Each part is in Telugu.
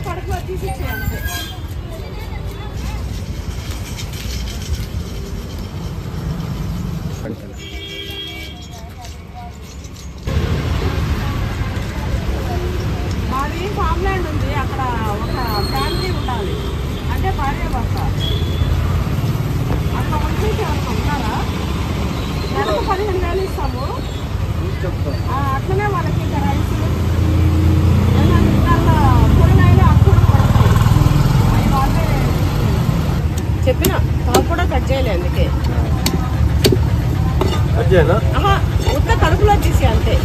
కడుపులో తీసి మాది ఫామ్ ల్యాండ్ ఉంది. అక్కడ ఒక ఫ్యామిలీ ఉండాలి అంటే భార్య భర్త. అక్కడ ఉంటే ఉన్నారా? నెలకు 15,000 ఇస్తాము. అట్లనే వాళ్ళకి ఇంకా రైస్ కూరగాయలు అక్కడ పడతాయి. అవి వాళ్ళే చెప్పిన తాపు కూడా కట్ చేయలే. అందుకే ఉత్త కడుపులో తీసి అంతే.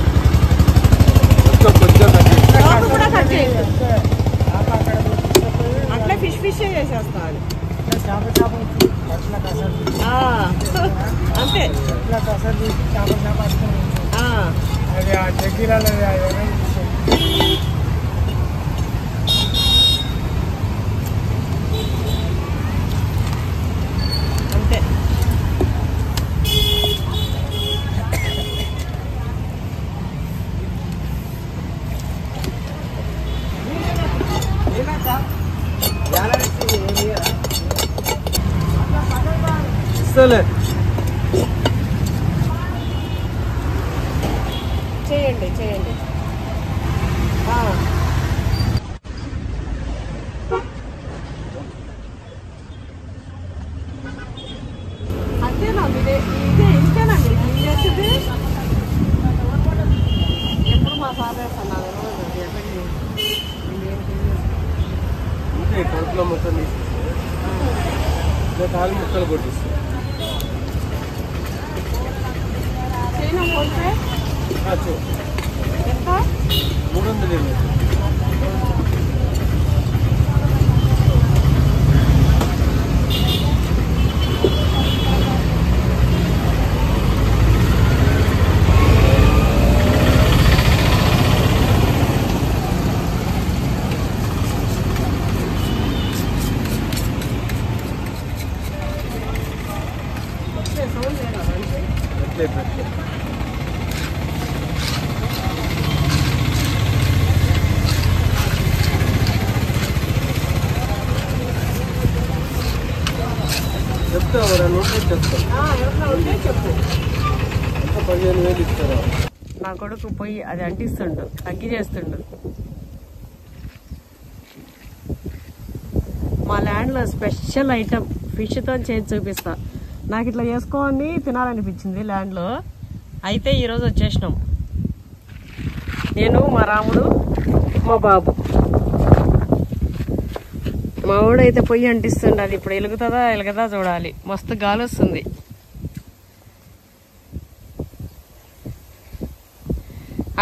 కూడా కట్ చేయలేదు. అట్లా ఫిష్ చేసేస్తాను అంతే. అంతే. చేయండి చేయండి. అంతేనా? ఇదే ఇంతేనా మీరు క్లీన్ చేసేది? ఎప్పుడు మా సార్ వేస్తాను కడుపులో మొత్తం కాలు ముక్కలు కొట్టిస్తాను. చైనా ఫోన్పే ఎంత? 300. చెప్తా చెప్పు. 15,000 ఇస్తారా? నా కొడుకు పోయి అది అంటిస్తుండు, తగ్గి చేస్తుండు. మా ల్యాండ్లో స్పెషల్ ఐటమ్ ఫిష్తో చేసి చూపిస్తా. నాకు ఇట్లా చేసుకోని తినాలనిపించింది ల్యాండ్లో. అయితే ఈరోజు వచ్చేసినాం. నేను, మా రాముడు, మా బాబు. మా వాడైతే పొయ్యి అంటిస్తుండాలి. ఇప్పుడు వెలుగుతుందా చూడాలి. మస్తు గాలి వస్తుంది.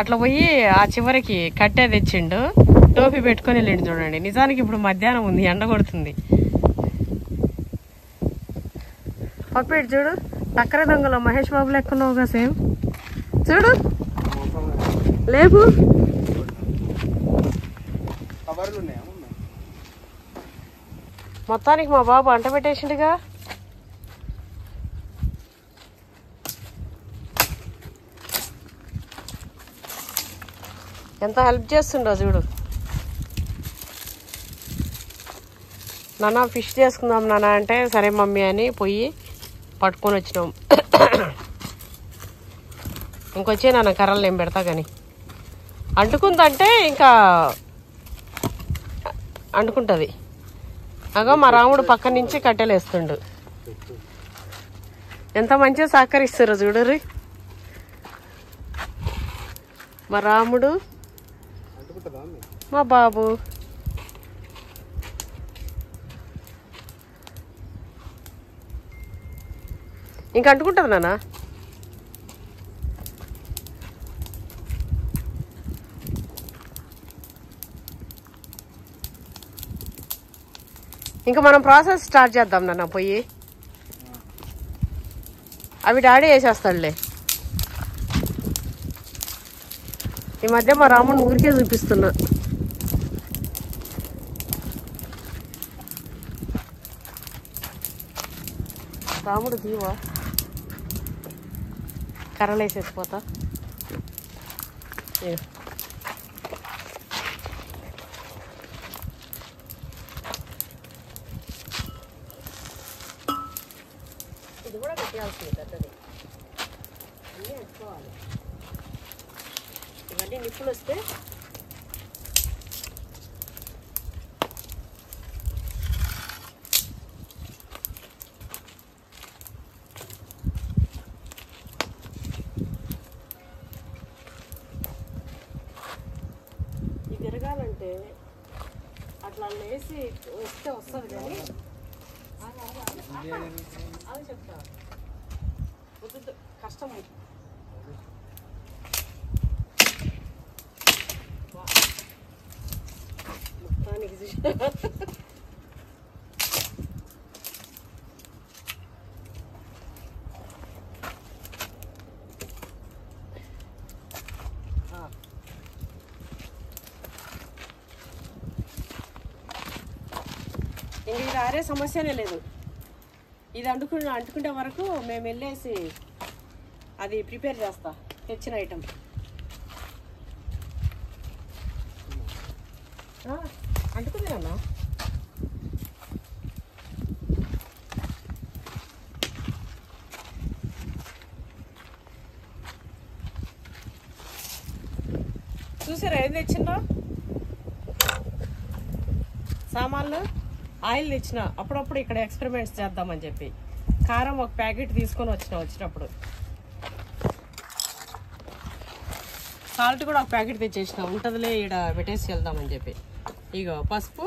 అట్లా పోయి ఆ చివరికి కట్టే తెచ్చిండు, టోపీ పెట్టుకొని వెళ్ళిండు. చూడండి, నిజానికి ఇప్పుడు మధ్యాహ్నం ఉంది, ఎండ కొడుతుంది. పప్పెట్టు చూడు, టక్కర దొంగలో మహేష్ బాబు లెక్కన్నావుగా సేమ్. చూడు లేపు. మొత్తానికి మా బాబు అంట పెట్టేసిండుగా. ఎంత హెల్ప్ చేస్తుండో చూడు. నాన్న ఫిష్ చేసుకుందాం నాన్న అంటే సరే మమ్మీ అని పోయి పట్టుకొని వచ్చినాం. ఇంకొచ్చే నాన్న కర్రలు నేను పెడతా కానీ అంటుకుందంటే ఇంకా అంటుకుంటుంది. అగో మా రాముడు పక్క నుంచి కట్టెలు వేస్తుండు. ఎంత మంచిగా సహకరిస్తారు చూడరు మా రాముడు, మా బాబు. ఇంకా అంటుకుంటుంది నాన్న. ఇంకా మనం ప్రాసెస్ స్టార్ట్ చేద్దాం నాన్న. పోయి అవి డాడీ వేసేస్తాడులే. ఈ మధ్య మా రాముడిని ఊరికే చూపిస్తున్నా. రాముడు దీవా కర్రలు వేసేసిపోతా. వేయాల్సింది పెద్దది అన్నీ పెట్టుకోవాలి. ఇవన్నీ నిప్పులు వస్తే తిరగాలంటే అట్లా లేసి వస్తే వస్తుంది కానీ అది చెప్తా వద్దు కష్టం. మొత్తానికి ఇంక ఇది ఆరే సమస్యనే లేదు. ఇది అంటుకుంటే వరకు మేము వెళ్ళేసి అది ప్రిపేర్ చేస్తా తెచ్చిన ఐటమ్. అంటుకుంది అన్న చూసారా ఏం తెచ్చిందో సామాన్లు. ఆయిల్ తెచ్చిన అప్పుడప్పుడు ఇక్కడ ఎక్స్పెరిమెంట్స్ చేద్దామని చెప్పి కారం ఒక ప్యాకెట్ తీసుకొని వచ్చినప్పుడు సాల్ట్ కూడా ఒక ప్యాకెట్ తెచ్చేసిన ఉంటుందిలే ఇక్కడ పెట్టేసి వెళ్దామని చెప్పి. ఇగో పసుపు,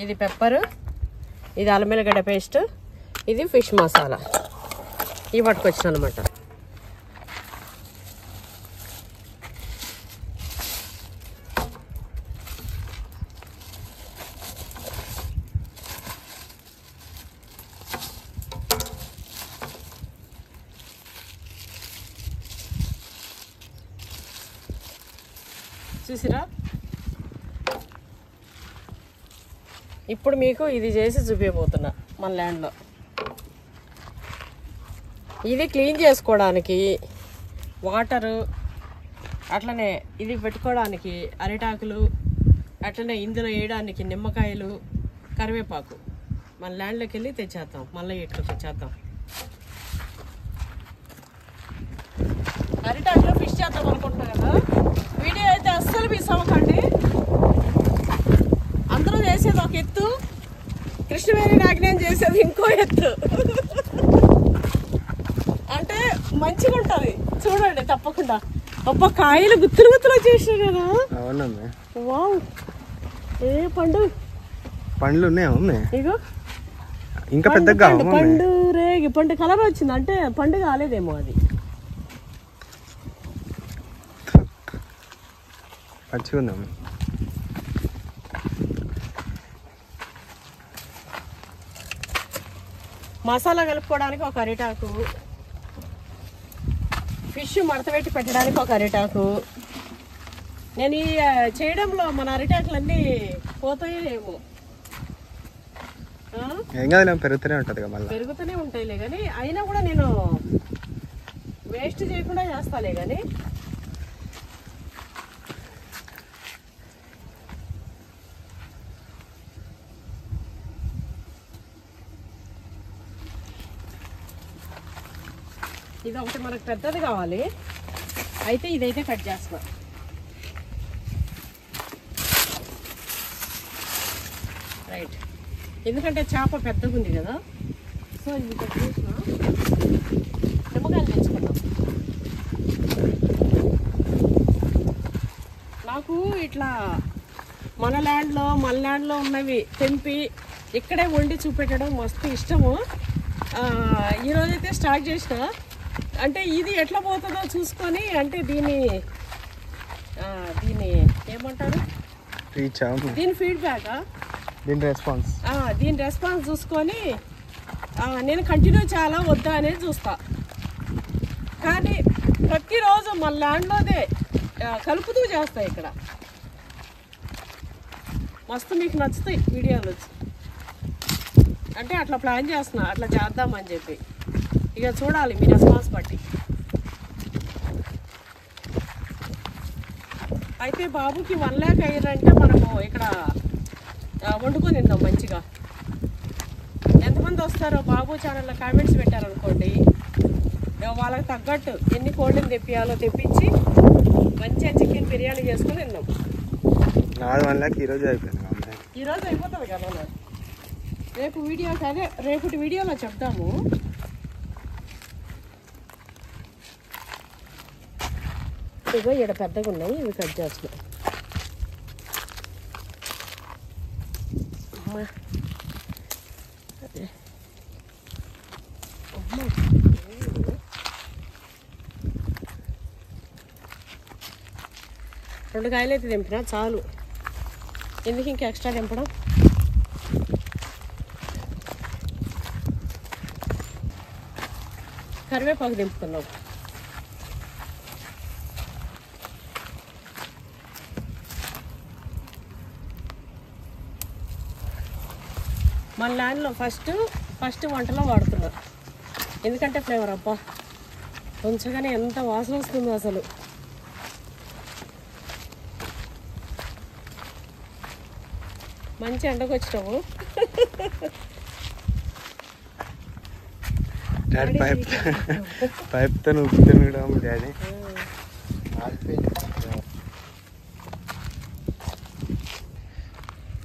ఇది పెప్పరు, ఇది అల్లం వెల్లిగడ్డ పేస్ట్, ఇది ఫిష్ మసాలా ఇవి పట్టుకొచ్చిన అనమాట. చూసిరా ఇప్పుడు మీకు ఇది చేసి చూపించబోతున్నా మన ల్యాండ్లో. ఇది క్లీన్ చేసుకోవడానికి వాటరు, అట్లనే ఇది పెట్టుకోవడానికి అరిటాకులు, అట్లనే ఇందులో వేయడానికి నిమ్మకాయలు, కరివేపాకు మన ల్యాండ్లోకి వెళ్ళి తెచ్చేద్దాం. మళ్ళీ ఇట్లా తెచ్చేద్దాం. అరిటాకులో ఫిష్ చేద్దాం అనుకుంటున్నా కదా. వీడియో అయితే అస్సలు మిస్ అవ్వకండి. అందరూ చేసేది ఒక ఎత్తు, కృష్ణవేణి నాగినేని చేసేది ఇంకో ఎత్తు. అంటే మంచిగా ఉంటుంది చూడండి తప్పకుండా. అబ్బా కాయలు గుత్తులు గుత్తులు చేసినా కదా. వావ్, ఏ పండ్లు ఉన్నాయా? ఇగో ఇంకా పెద్దగా పండు రేగి పండు కలర్ వచ్చింది అంటే పండు కాలేదేమో. అది మంచిగా మసాలా కలుపుకోవడానికి ఒక అరిటాకు, ఫిష్ మడతపెట్టి పెట్టడానికి ఒక అరిటాకు. నేను ఈ చేయడంలో మన అరిటాకులన్నీ పోతాయేమో. పెరుగుతూనే ఉంటాయిలే కానీ అయినా కూడా నేను వేస్ట్ చేయకుండా చేస్తాలే కానీ. ఇది ఒకటి మనకు పెద్దది కావాలి, అయితే ఇదైతే కట్ చేస్తున్నా. రైట్, ఎందుకంటే చేప పెద్దగా ఉంది కదా. సో ఇది కట్ చేసిన నిమ్మకాయలు తెచ్చుకుందాం. నాకు ఇట్లా మన ల్యాండ్లో ఉన్నవి తెంపి ఇక్కడే వండి చూపెట్టడం మస్తు ఇష్టము. ఈరోజైతే స్టార్ట్ చేసిన. అంటే ఇది ఎట్లా పోతుందో చూసుకొని, అంటే దీని ఏమంటారు, దీని ఫీడ్బ్యాక్, దీని రెస్పాన్స్ చూసుకొని నేను కంటిన్యూ చేయాలా వద్దా అనేది చూస్తా. కానీ ప్రతిరోజు మన ల్యాండ్లోదే కలుపుతూ చేస్తా. ఇక్కడ మస్తు మీకు నచ్చుతాయి వీడియోలు. అంటే అట్లా ప్లాన్ చేస్తున్నా, అట్లా చేద్దామని చెప్పి. ఇక చూడాలి మీ రెస్పాన్స్ బట్టి. అయితే బాబుకి 1 lakh అయ్యారంటే మనము ఇక్కడ వండుకొని తిందాం మంచిగా. ఎంతమంది ఎంతమంది వస్తారో బాబు ఛానల్లో కామెంట్స్ పెట్టారనుకోండి, వాళ్ళకి తగ్గట్టు ఎన్ని కోళ్ళని తెప్పియాలో తెప్పించి మంచిగా చికెన్ బిర్యానీ చేసుకుని తిన్నాం. నాది 1 లక్ష ఈరోజు అయిపోయింది. ఈరోజు అయిపోతుంది కదా, రేపు వీడియో అదే రేపటి వీడియోలో చెప్తాము. ఇగో ఇక్కడ పెద్దగా ఉన్నాయి, ఇవి కట్ చేస్తున్నాం. అమ్మా అదే అమ్మా 2 కాయలు అయితే తెంపినా చాలు, ఎందుకు ఇంకా ఎక్స్ట్రా తెంపడం. కరివేపాకు తెంపుతున్నాం. మన ల్యాండ్లో ఫస్ట్ వంటలో వాడుతున్నారు, ఎందుకంటే ఫ్లేవర్ అబ్బా కొంచెంగానే ఎంత వాసన వస్తుందో అసలు. మంచి ఎండకు వచ్చినాము. డాడీ పైప్తో ఊపుతున్నాడు డాడీ.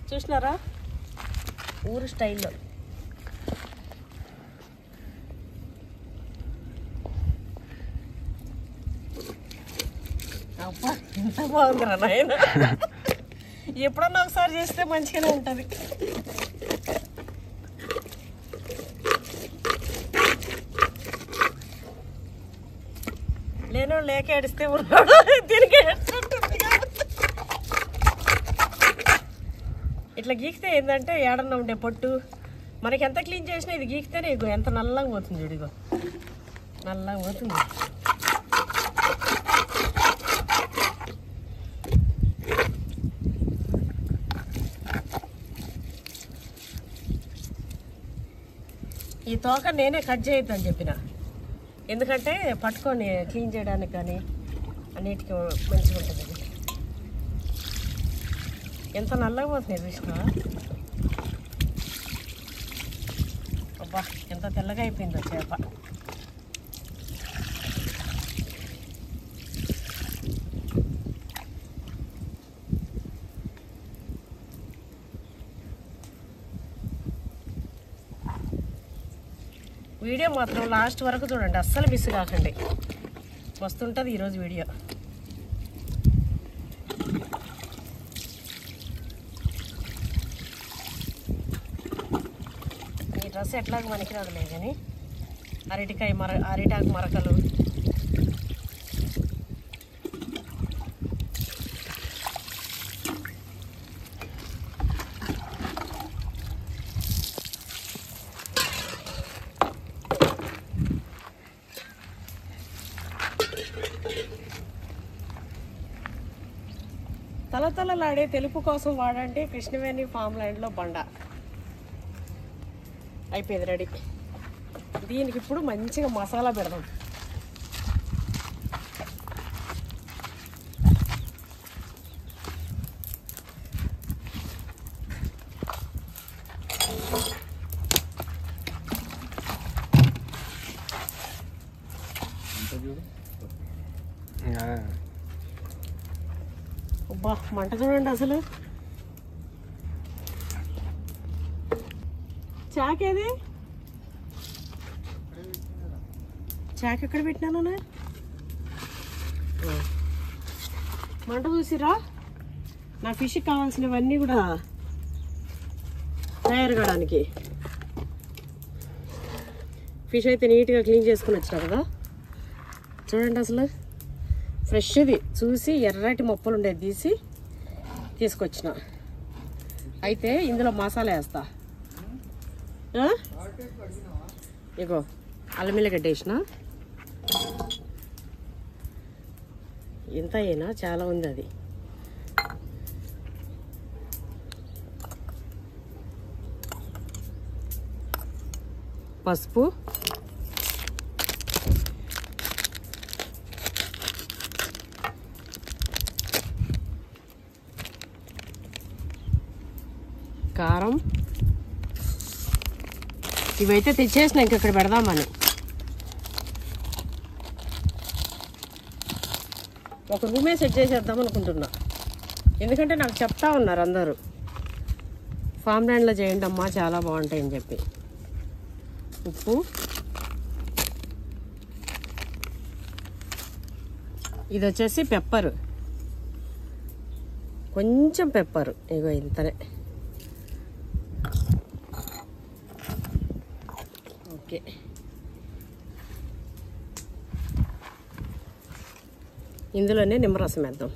చూసినారా ఊరు స్టైల్లో. అబ్బా ఎంత బాగుందిరా నాయన, ఎప్పుడన్నా ఒకసారి చేస్తే మంచిగానే ఉంటుంది. లేనో లేక ఏడిస్తే ఉన్నాడు, దీనికి ఇట్లా గీకితే ఏంటంటే ఏడన్నా ఉండే పొట్టు మనకి ఎంత క్లీన్ చేసినా ఇది గీకితేనే ఇగో ఎంత నల్లగా పోతుంది. చూడు ఇగో నల్లగా పోతుంది. ఈ తోక నేనే కట్ చేయొద్దని చెప్పిన, ఎందుకంటే పట్టుకొని క్లీన్ చేయడానికి కానీ అన్నిటికీ మంచిగా ఉంటుంది. ఎంత నల్లగా పోతుంది చూసినా, అబ్బా ఎంత తెల్లగా అయిపోయిందో చేప. వీడియో మాత్రం లాస్ట్ వరకు చూడండి, అస్సలు మిస్ కాకండి, వస్తుంటుంది ఈరోజు వీడియో. ఈ డ్రెస్ ఎట్లాగ మనకి రాదులే కానీ అరిటాకు మరకలు తలతలలాడే తెలుపు కోసం వాడండి కృష్ణవేణి ఫామ్ ల్యాండ్లో బండ. అయిపోయింది రెడీ. దీనికి ఇప్పుడు మంచిగా మసాలా పెడదాం. అబ్బా మంట చూడండి అసలు. చాకేది చాక్ ఎక్కడ పెట్టినాను? మంట చూసిరా, నా ఫిష్కి కావాల్సినవన్నీ కూడా తయారు కావడానికి. ఫిష్ అయితే నీట్గా క్లీన్ చేసుకుని వచ్చినా కదా, చూడండి అసలు ఫ్రెష్ది చూసి ఎర్రటి మొప్పలు ఉండేది తీసి తీసుకొచ్చిన. అయితే ఇందులో మసాలా వేస్తా. ఇగో అల్లం ఎల్లిగడ్డ వేసిన, ఇంత అయినా చాలా ఉంది అది. పసుపు, కారం, ఇవైతే తెచ్చేసిన ఇంక ఇక్కడ పెడదామని. ఒక రూమే సెట్ చేసేద్దాం అనుకుంటున్నా. ఎందుకంటే నాకు చెప్తా ఉన్నారు అందరూ, ఫామ్ ల్యాండ్లో చేయండి అమ్మా చాలా బాగుంటాయని చెప్పి. ఉప్పు, ఇది వచ్చేసి పెప్పరు, కొంచెం పెప్పరు, ఇగో ఇంతనే. ఓకే, ఇందులోనే నిమ్మరసం వేద్దాం.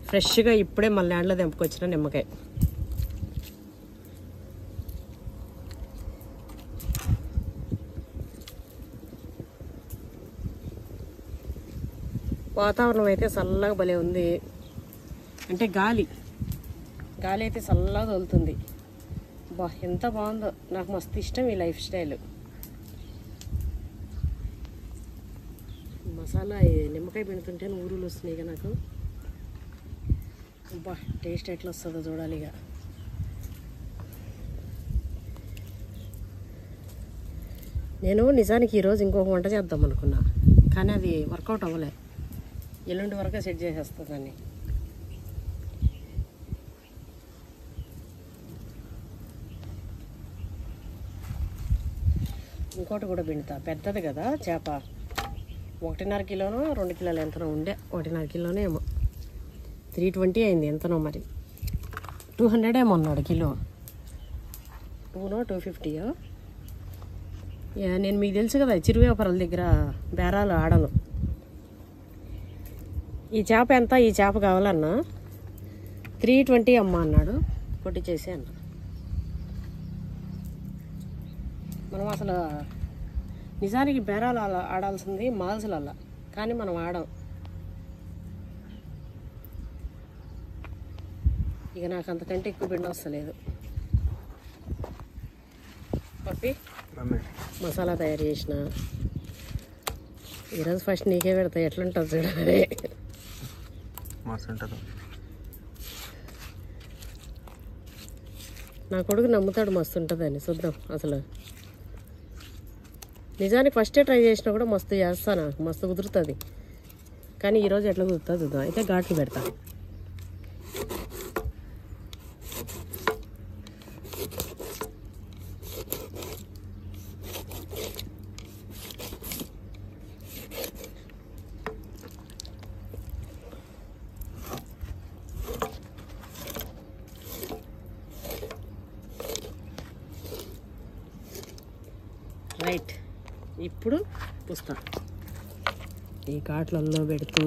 ఫ్రెష్గా ఇప్పుడే మన ల్యాండ్లో తెంపుకొచ్చిన నిమ్మకాయ. వాతావరణం అయితే చల్లగా భలే ఉంది. అంటే గాలి అయితే చల్లగా తోలుతుంది. బా ఎంత బాగుందో, నాకు మస్తు ఇష్టం ఈ లైఫ్ స్టైల్. మసాలా నిమ్మకాయ పెడుతుంటే ఊరులు వస్తున్నాయి ఇక నాకు. బా టేస్ట్ ఎట్లా వస్తుందో చూడాలి ఇక. నేను నిజానికి ఈరోజు ఇంకొక వంట చేద్దాం అనుకున్నా, కానీ అది వర్కౌట్ అవ్వలే. ఎల్లుండి వరకే సెట్ చేసేస్తుందని. ఇంకోటి కూడా పిండుతా, పెద్దది కదా చేప, 1.5 కిలోనో 2 కిలోలు ఎంతనో ఉండే, 1.5 కిలోనే ఏమో, 320 అయింది ఎంతనో, మరి 200 ఏమో అన్నాడు కిలో, 250. నేను మీకు తెలుసు కదా చిరువ్యాపారాల దగ్గర బేరాలు ఆడను. ఈ చేప ఎంత, ఈ చేప కావాలన్నా 320 అమ్మ అన్నాడు, కొట్టి చేసి అన్న. మనం అసలు నిజానికి బేరాలు ఆడాల్సింది మాల్స్లల్లా, కానీ మనం ఆడం. ఇక నాకు అంతకంటే ఎక్కువ పిండి వస్తలేదు. పప్పి మసాలా తయారు చేసిన ఈరోజు ఫస్ట్ నీకే పెడతా, ఎట్లుంటుంది చూడాలి. నా కొడుకు నమ్ముతాడు మస్తు ఉంటుందని, చూద్దాం. అసలు నిజానికి ఫస్టే ట్రై చేసినా కూడా మస్తు చేస్తాను, మస్తు కుదురుతుంది. కానీ ఈరోజు ఎట్లా కుదురుతుంది చూద్దాం. అయితే ఘాట్లు పెడతా. రైట్, ఇప్పుడు పుస్తా ఈ ఘాట్లలో పెడుతూ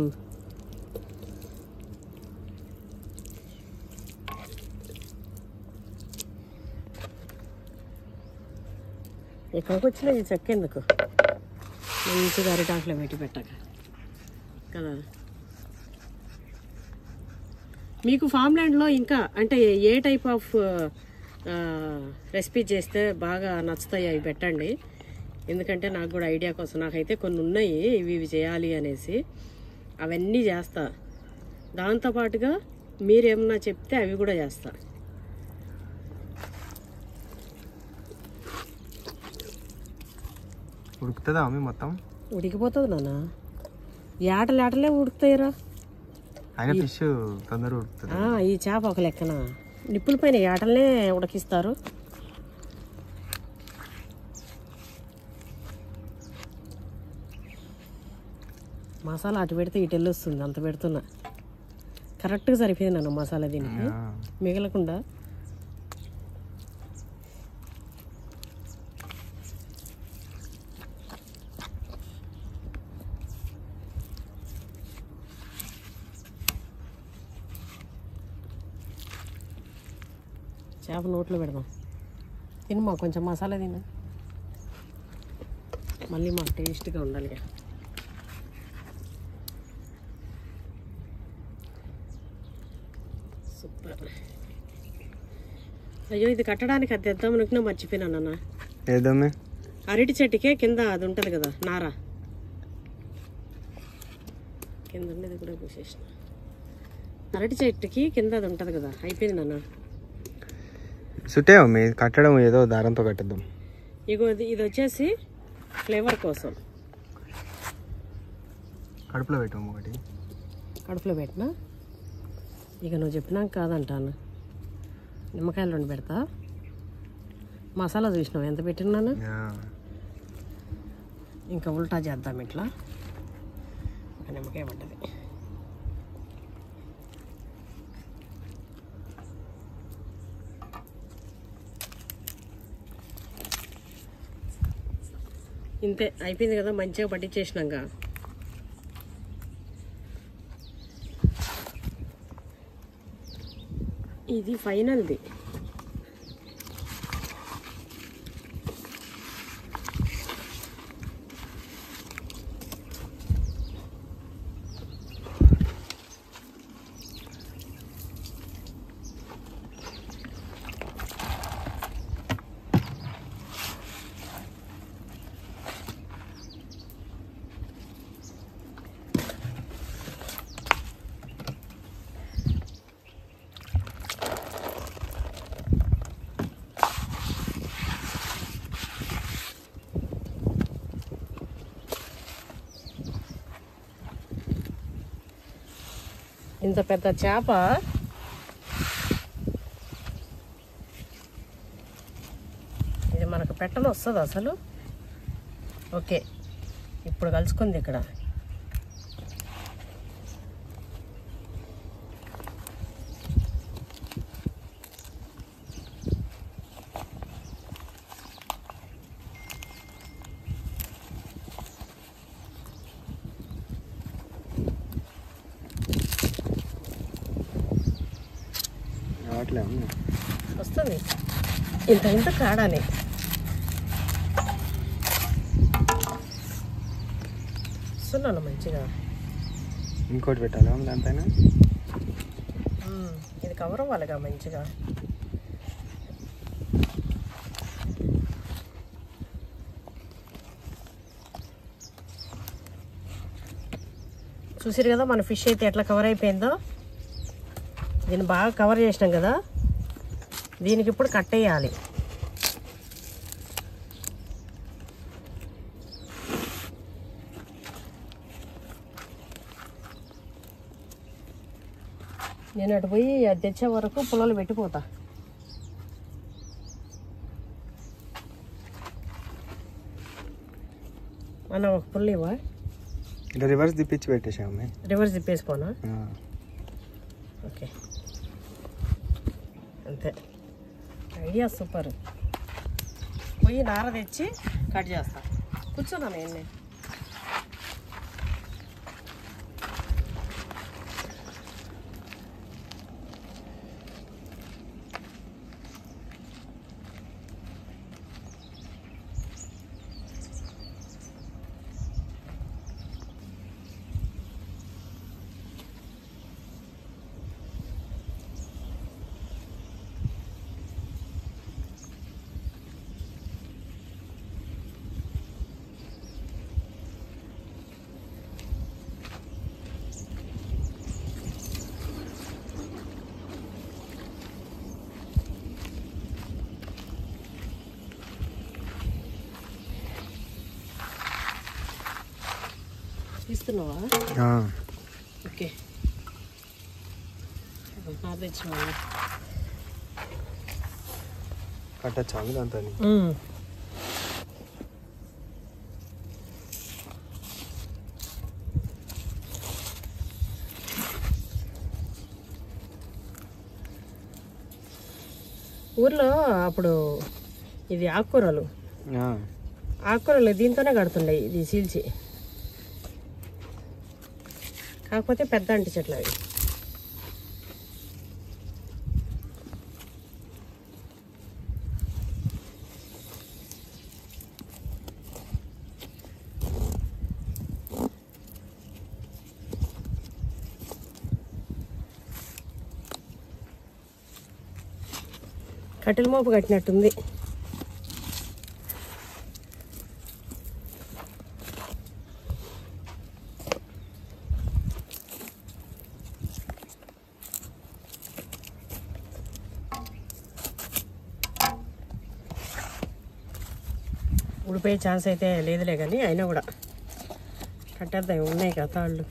ఎక్కడికి వచ్చినా ఈ చెక్క ఎందుకు, మంచిగా అరిటాకులో పెట్టి పెట్టాక కదా. మీకు ఫామ్ ల్యాండ్లో ఇంకా అంటే ఏ టైప్ ఆఫ్ రెసిపీ చేస్తే బాగా నచ్చుతాయి అవి పెట్టండి. ఎందుకంటే నాకు కూడా ఐడియా కోసం, నాకైతే కొన్ని ఉన్నాయి ఇవి చేయాలి అనేసి, అవన్నీ చేస్తా. దాంతోపాటుగా మీరేమన్నా చెప్తే అవి కూడా చేస్తా. ఉడుకుతుందా అమ్మ మొత్తం? ఉడికిపోతుంది నాన్న, ఏటలే ఉడుకుతాయిరా. ఫిష్ తొందరగా ఉడుకుతుంది. ఈ చేప ఒక లెక్కన నిప్పుల పైన ఏటలనే ఉడకిస్తారు. మసాలా అటు పెడితే ఇటు వెళ్ళొస్తుంది, అంత పెడుతున్నా. కరెక్ట్గా సరిపోయింది నన్ను మసాలా దీనికి, మిగలకుండా. చేప నోట్లో పెడదాం. తినమా కొంచెం మసాలా తిను, మళ్ళీ మాకు టేస్ట్గా ఉండాలి. సూపర్. అయ్యో ఇది కట్టడానికి అది తెద్దాం అనుకున్నా, మర్చిపోయినా అన్న. ఏదమ్మే? అరటి చెట్టుకే కింద అది ఉంటుంది కదా నారా, కింద ఉండేది కూడా పూసేసిన. అరటి చెట్టుకి కింద అది ఉంటుంది కదా, అయిపోయింది నాన్న. సుట్టే మమ్మీ కట్టడం ఏదో దారంతో కట్టేద్దాం. ఇగో ఇది వచ్చేసి ఫ్లేవర్ కోసం. కడుపులో పెట్టాము ఒకటి. కడుపులో పెట్టినా ఇక నువ్వు చెప్పినాక కాదంటాను. నిమ్మకాయలు 2 పెడతా. మసాలా చూసినావు ఎంత పెట్టినాను. ఇంకా ఉల్టా చేద్దాం ఇట్లా. ఒక నిమ్మకాయ పడ్డది. ఇంతే అయిపోయింది కదా, మంచిగా పట్టించేసినాక ఇది ఫైనల్ది. ఇంత పెద్ద చేప ఇది మనకు పెట్టను వస్తుంది అసలు. ఓకే, ఇప్పుడు కలుసుకుంది ఇక్కడ. వస్తుంది ఇంత ఇంత కాడానే. వస్తున్నాను మంచిగా. ఇంకోటి పెట్టాలా దానిపైన? ఇది కవర్ అవ్వాలిగా మంచిగా. చూసారు కదా మన ఫిష్ అయితే ఎట్లా కవర్ అయిపోయిందో. దీన్ని బాగా కవర్ చేసినాం కదా, దీనికి ఇప్పుడు కట్టేయాలి. నేను అటు పోయి అది తెచ్చే వరకు పొలాలు పెట్టిపోతా. మనం ఒక పుల్ల ఇవ్వ ఇట్లా రివర్స్ తిప్పించి పెట్టేసాము. రివర్స్ తిప్పేసిపోనా? ఓకే అంతే. Idea super. పోయి నార తెచ్చి కట్ చేస్తా. కూర్చున్నాను ఎన్ని. తీస్తున్నావా? ఓకే, తెచ్చినా కట్టచ్చా దాంతో? ఊర్లో అప్పుడు ఇది ఆకుకూరలు దీంతోనే కడుతుండే, ఇది సీల్చి. కాకపోతే పెద్ద అంటి చెట్లు అవి. కట్టెల మోపు కట్టినట్టుంది. ఊడిపోయే ఛాన్స్ అయితే లేదులే, కానీ అయినా కూడా కట్టేద్దాం, ఉన్నాయి కదా తాళ్ళు.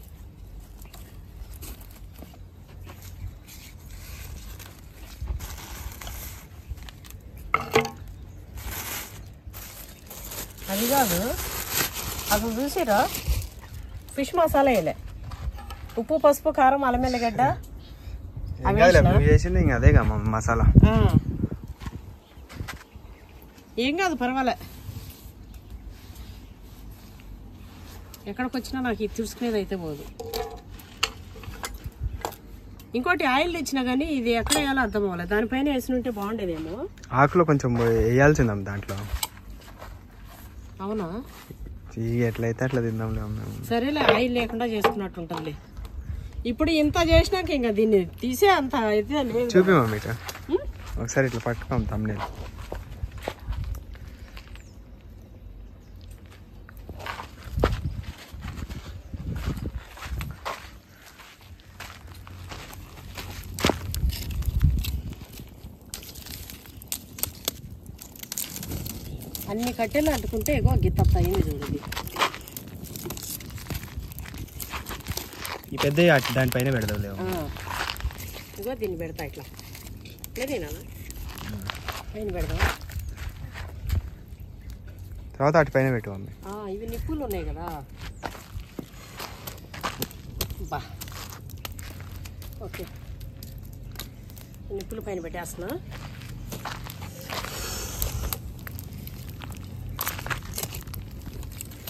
అది కాదు, అసలు చూసిరా ఫిష్ మసాలా వేయలే, ఉప్పు పసుపు కారం అల్లం ఎల్లిగడ్డ చేసింది ఇంకా అదేగా మసాలా. ఏం కాదు, పర్వాలే. ఎక్కడికి వచ్చినా నాకు ఇది చూసుకునేది అయితే పోదు. ఇంకోటి ఆయిల్ తెచ్చినా కానీ ఇది ఎక్కడ వేయాలో అర్థం అవ్వలేదు, దానిపైన వేసినుంటే బాగుండేదేమో. ఆకులో కొంచెం వేయాల్సిందాం దాంట్లో. అవునా, ఎట్లయితే అట్లా తిందాంలే. సరేలే, ఆయిల్ లేకుండా చేసుకున్నట్టు ఉంటుందిలే. ఇప్పుడు ఇంత చేసినాక ఇంకా దీన్ని తీసే అంత అయితే లేదు. చూపి మమ్మీ ఒకసారి ఇట్లా పట్టుకోం తమ్ముడే. అన్ని కట్టెలు అంటుకుంటే ఎగో గిత్త అయింది చూడండి. ఈ పెద్ద దానిపైన పెడదాంలే. ఇగో దీన్ని పెడతా ఇట్లా, లేదేనా పైన పెడదాం. తర్వాత అటు పైన పెట్టు మమ్మీ. ఇవి నిప్పులు ఉన్నాయి కదా. బా ఓకే, నిప్పులు పైన పెట్టేస్తున్నా.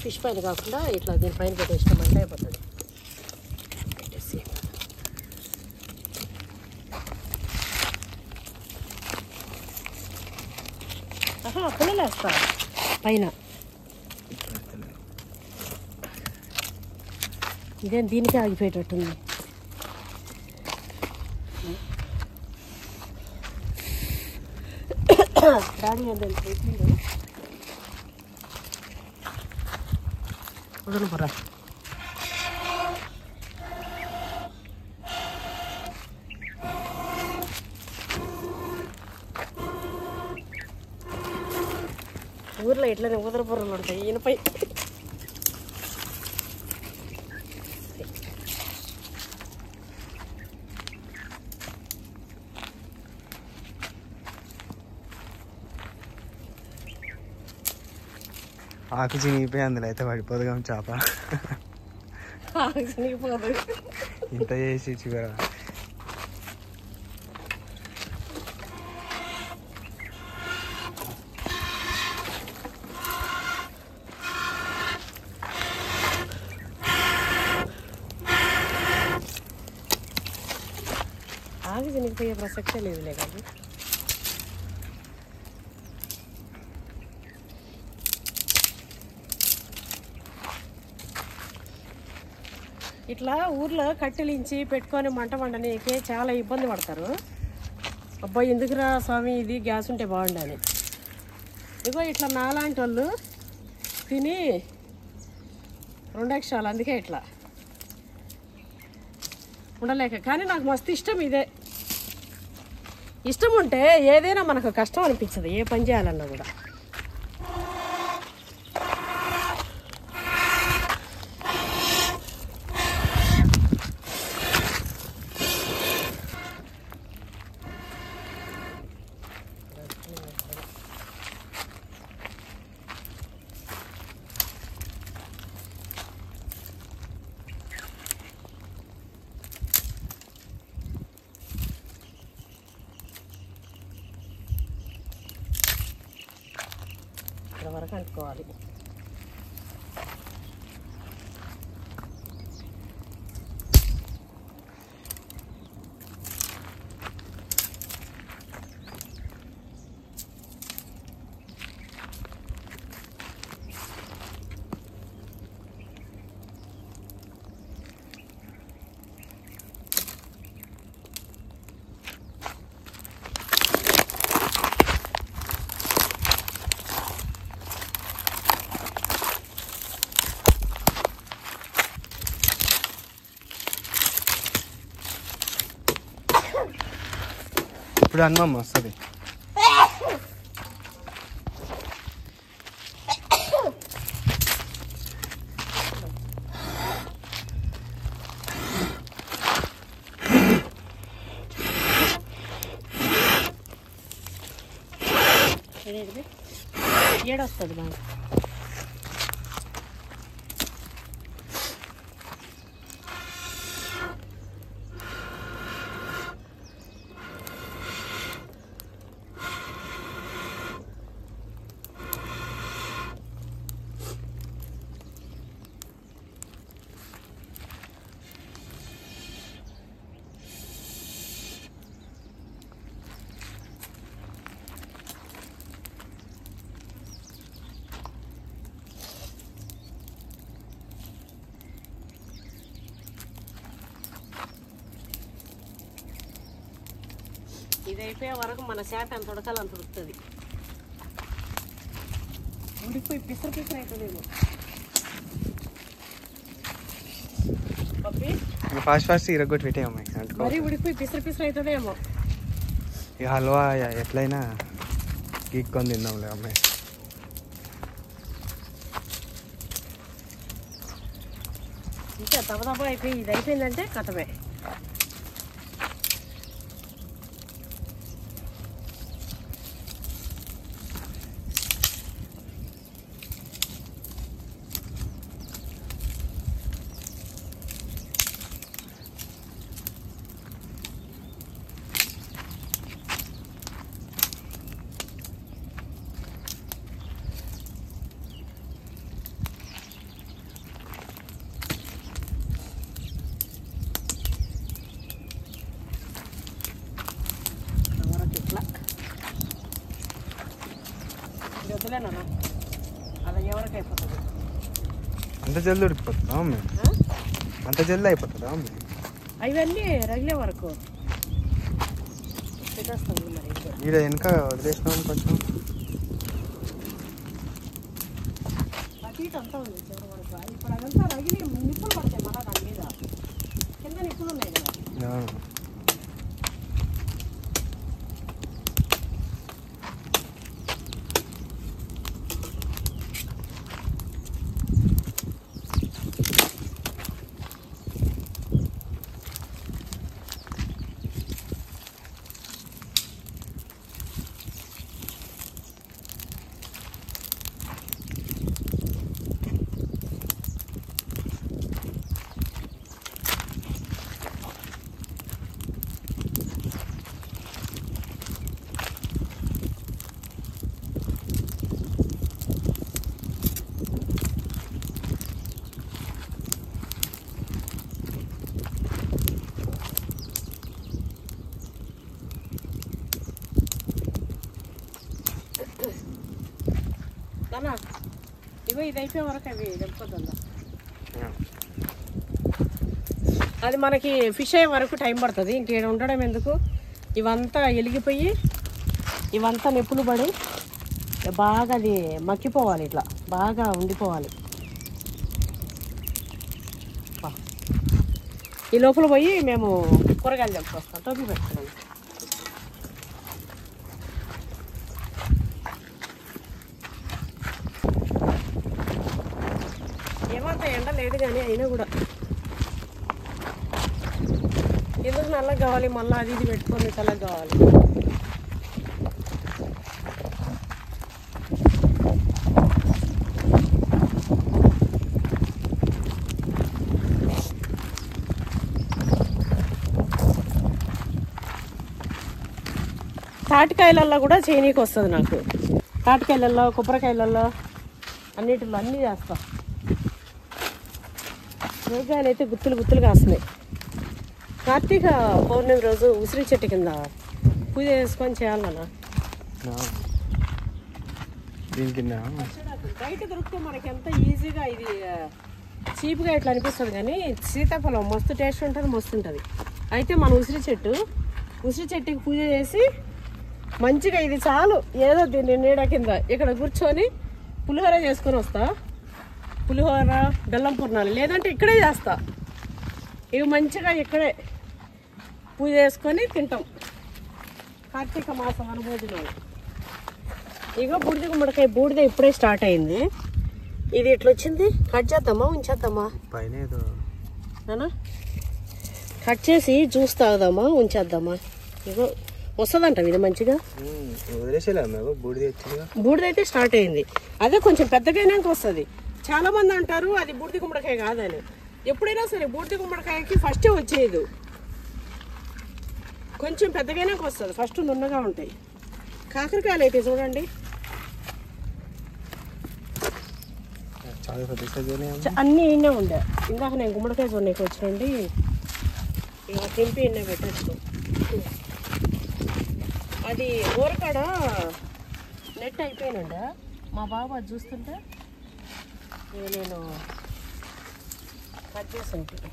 ఫిష్ పైన కాకుండా ఇట్లా దీనిపైన పెట్టేసినామంటే అయిపోతుంది. పెట్టేసి పుల్లలు వేస్తా పైన. ఇదేం దీనికే ఆగిపోయేటట్టుంది. డాడీ ఏంటంటే వదలు పొరా. ఊర్లో ఇట్లనే ఊదర పొరలు ఉంటాయి. ఈయనపై ఆకు చినిగిపోయి అందులో అయితే పడిపోదుగా చేప. చినిగిపోదు. ఇంత చేసి చివర ఆగి చినిగిపోయే ప్రసక్తే లేదులే కాదు. ఇట్లా ఊర్లో కట్టెలించి పెట్టుకొని మంట వండనీకి చాలా ఇబ్బంది పడతారు. అబ్బాయి ఎందుకురా స్వామి ఇది గ్యాస్ ఉంటే బాగుండాలి. ఇగో ఇట్లా నాలాంటి వాళ్ళు తిని 2 అక్షరాలు, అందుకే ఇట్లా ఉండలేక. కానీ నాకు మస్తు ఇష్టం ఇదే. ఇష్టం ఉంటే ఏదైనా మనకు కష్టం అనిపించదు, ఏ పని చేయాలన్నా కూడా. ఇక్కడ వరకు అంటుకోవాలి. ఇప్పుడు అనుమమ్మ వస్తుంది. ఏడొస్తుంది బాగా. ఇది అయిపోయే వరకు మన చేప ఎంత ఉడకాలి అంత ఉడుకుతుంది. ఉడికిపోయి పిసరు పిసరు అవుతుందేమో. పప్పి ఫాస్ట్ ఇరగొట్టి పెట్టేయమ్మ. మరీ ఉడికిపోయి పిసరు పిసరు అవుతుందేమో. ఇక హల్వా ఎట్లయినా గీక్కొని తిందాంలే అమ్మాయి. ఇంకా తప్ప అయిపోయి ఇది అయిపోయిందంటే కథమే. వద్దులేనా అలా ఎవరికి అయిపోతుంది. అంత జల్దీ ఉడికిపోతుందా అమ్మ? అంత జల్దీ అయిపోతుందా అమ్మ? అవన్నీ రగిలే వరకు పెట్టేస్తుంది. మరి ఈడ వెనక వదిలేసినాం కొంచెం. అటు ఇటు అంతా ఉంది చివరి వరకు. ఇప్పుడు అదంతా రగిలి నిప్పులు పడతాయి మళ్ళా దాని మీద. కింద నిప్పులు ఉన్నాయి కదా. అన్నా ఇగో ఇది అయిపోయే వరకు అవి దెబ్బకొద్దా. అది మనకి ఫిష్ అయ్యే వరకు టైం పడుతుంది. ఇంకేడ ఉండడం ఎందుకు. ఇవంతా ఎలిగిపోయి ఇవంతా నిప్పులు పడి బాగా అది మక్కిపోవాలి. ఇట్లా బాగా ఉండిపోవాలి. ఈ లోపల పోయి మేము కూరగాయలు తెంపుకొస్తాం. టోపీ పెట్టుకున్నాను. ఏమంత ఎండ లేదు కానీ అయినా కూడా ఎందుకు నల్లగా కావాలి. మళ్ళీ అది ఇది పెట్టుకొని చల్లగా కావాలి. తాటికాయలల్లో కూడా చేయనీకి వస్తుంది నాకు. తాటికాయలల్లో కొబ్బరికాయలల్లో అన్నిటిలో అన్నీ చేస్తా. కూరగాయలు అయితే గుత్తులు గుత్తులు కాస్తున్నాయి. కార్తీక పౌర్ణమి రోజు ఉసిరి చెట్టు కింద పూజ చేసుకొని చేయాలన్నా. బయట దొరికితే మనకి ఎంత ఈజీగా ఇది చీప్గా ఇట్లా అనిపిస్తుంది కానీ సీతాఫలం మస్తు టేస్ట్ ఉంటుంది, మస్తు ఉంటుంది. అయితే మన ఉసిరి చెట్టుకి పూజ చేసి మంచిగా ఇది చాలు ఏదో దీన్ని నీడ కింద ఇక్కడ కూర్చొని పులిహోర చేసుకొని వస్తా. పులిహోర బెల్లం పూర్ణాలు లేదంటే ఇక్కడే చేస్తా. ఇవి మంచిగా ఇక్కడే పూజ చేసుకొని తింటాం. కార్తీక మాసం అనుభూతిలో ఇగో బూడిద గుమ్మడికాయ బూడిద ఇప్పుడే స్టార్ట్ అయింది. ఇది ఇట్లా వచ్చింది. కట్ చేద్దామా ఉంచేద్దామా? పైన కట్ చేసి జ్యూస్ తాగుదామా ఉంచేద్దామా? ఇగో వస్తుందంట ఇది మంచిగా. వదిలేసేలా బూడిద వచ్చిందిగా. బూడిదైతే స్టార్ట్ అయింది, అదే కొంచెం పెద్దగైనాక వస్తుంది. చాలా మంది అంటారు అది బూడిద గుమ్మడికాయ కాదని. ఎప్పుడైనా సరే బూడిద గుమ్మడికాయకి ఫస్టే వచ్చేది, కొంచెం పెద్దగైనాక వస్తుంది. ఫస్ట్ నున్నగా ఉంటాయి. కాకరకాయలు అయితే చూడండి చాలా పెద్ద సైజు అన్నీ ఇన్నే ఉండే. ఇందాక నేను గుమ్మడికాయ కొనేకి వచ్చండి, ఇక తెంపి ఇన్నే పెట్టచ్చు. అది ఊరకాడ నెట్ అయిపోయినండ మా బాబు అది చూస్తుంటే నేను కట్ చేసి ఉంటుంది.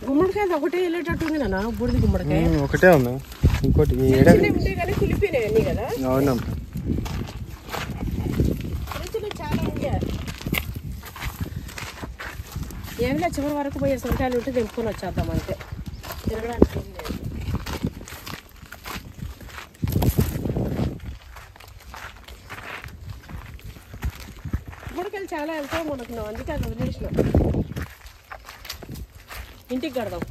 గుమ్మడికాయ ఒకటే వెళ్ళేటట్టు ఉంది నాన్న, బూడిద గుమ్మడికాయ ఒకటే ఉన్నా. ఇంకోటి ఉంటాయి కానీ కులిపోయినాయి అన్నీ కదా. అవునమ్మా, ఫ్రిడ్జ్లో చాలా ఉండే. ఏమిలా చివరి వరకు పోయే సొంకాయలు ఉంటే తెంపుకొని వచ్చేద్దాం అంతే, తిరగడానికి ఏం లేదు. గుమ్మడికాయలు చాలా వెళ్తాం మనకు, అందుకే అది వదిలేసినాం. ఇంటికి కడదాం.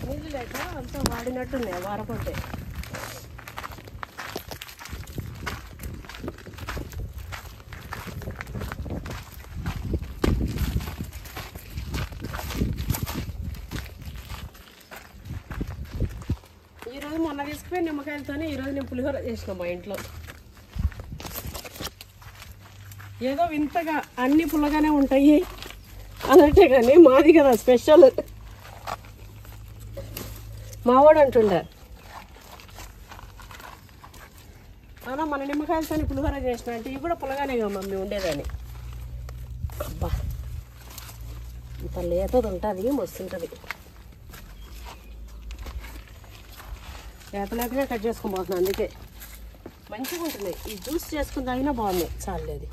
నీళ్ళు లేక అంతా వాడినట్టున్నాయి వారపంటే. ఈరోజు మొన్న తీసుకుపోయి నిమ్మకాయలతోనే ఈరోజు నేను పులిహోర చేసిన మా ఇంట్లో. ఏదో వింతగా అన్ని పుల్లగానే ఉంటాయి అన్నట్టే, కానీ మాది కదా స్పెషల్. మావాడు అంటుండే అన్న మన నిమ్మకాయలతో పులిహోర చేసిన అంటే ఇవి కూడా పుల్లగానే కదా మమ్మీ ఉండేదని. అబ్బా ఇంత లేతది ఉంటుంది, మస్తుంటుంది. లేతలేతనే కట్ చేసుకోబోతున్నాను, అందుకే మంచిగా ఉంటుంది. ఈ జ్యూస్ చేసుకుని తాగినా బాగుంది, చాలేదు.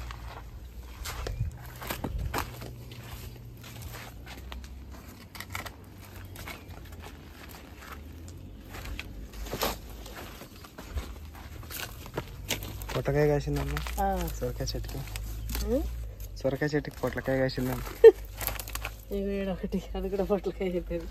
పొట్లకాయ కాసిందమ్మా, సొరకాయ చెట్టుకి. సొరకాయ చెట్టుకి పొట్లకాయ కాసిందమ్మా. ఒకటి అది కూడా పొట్లకాయ చెప్పేది.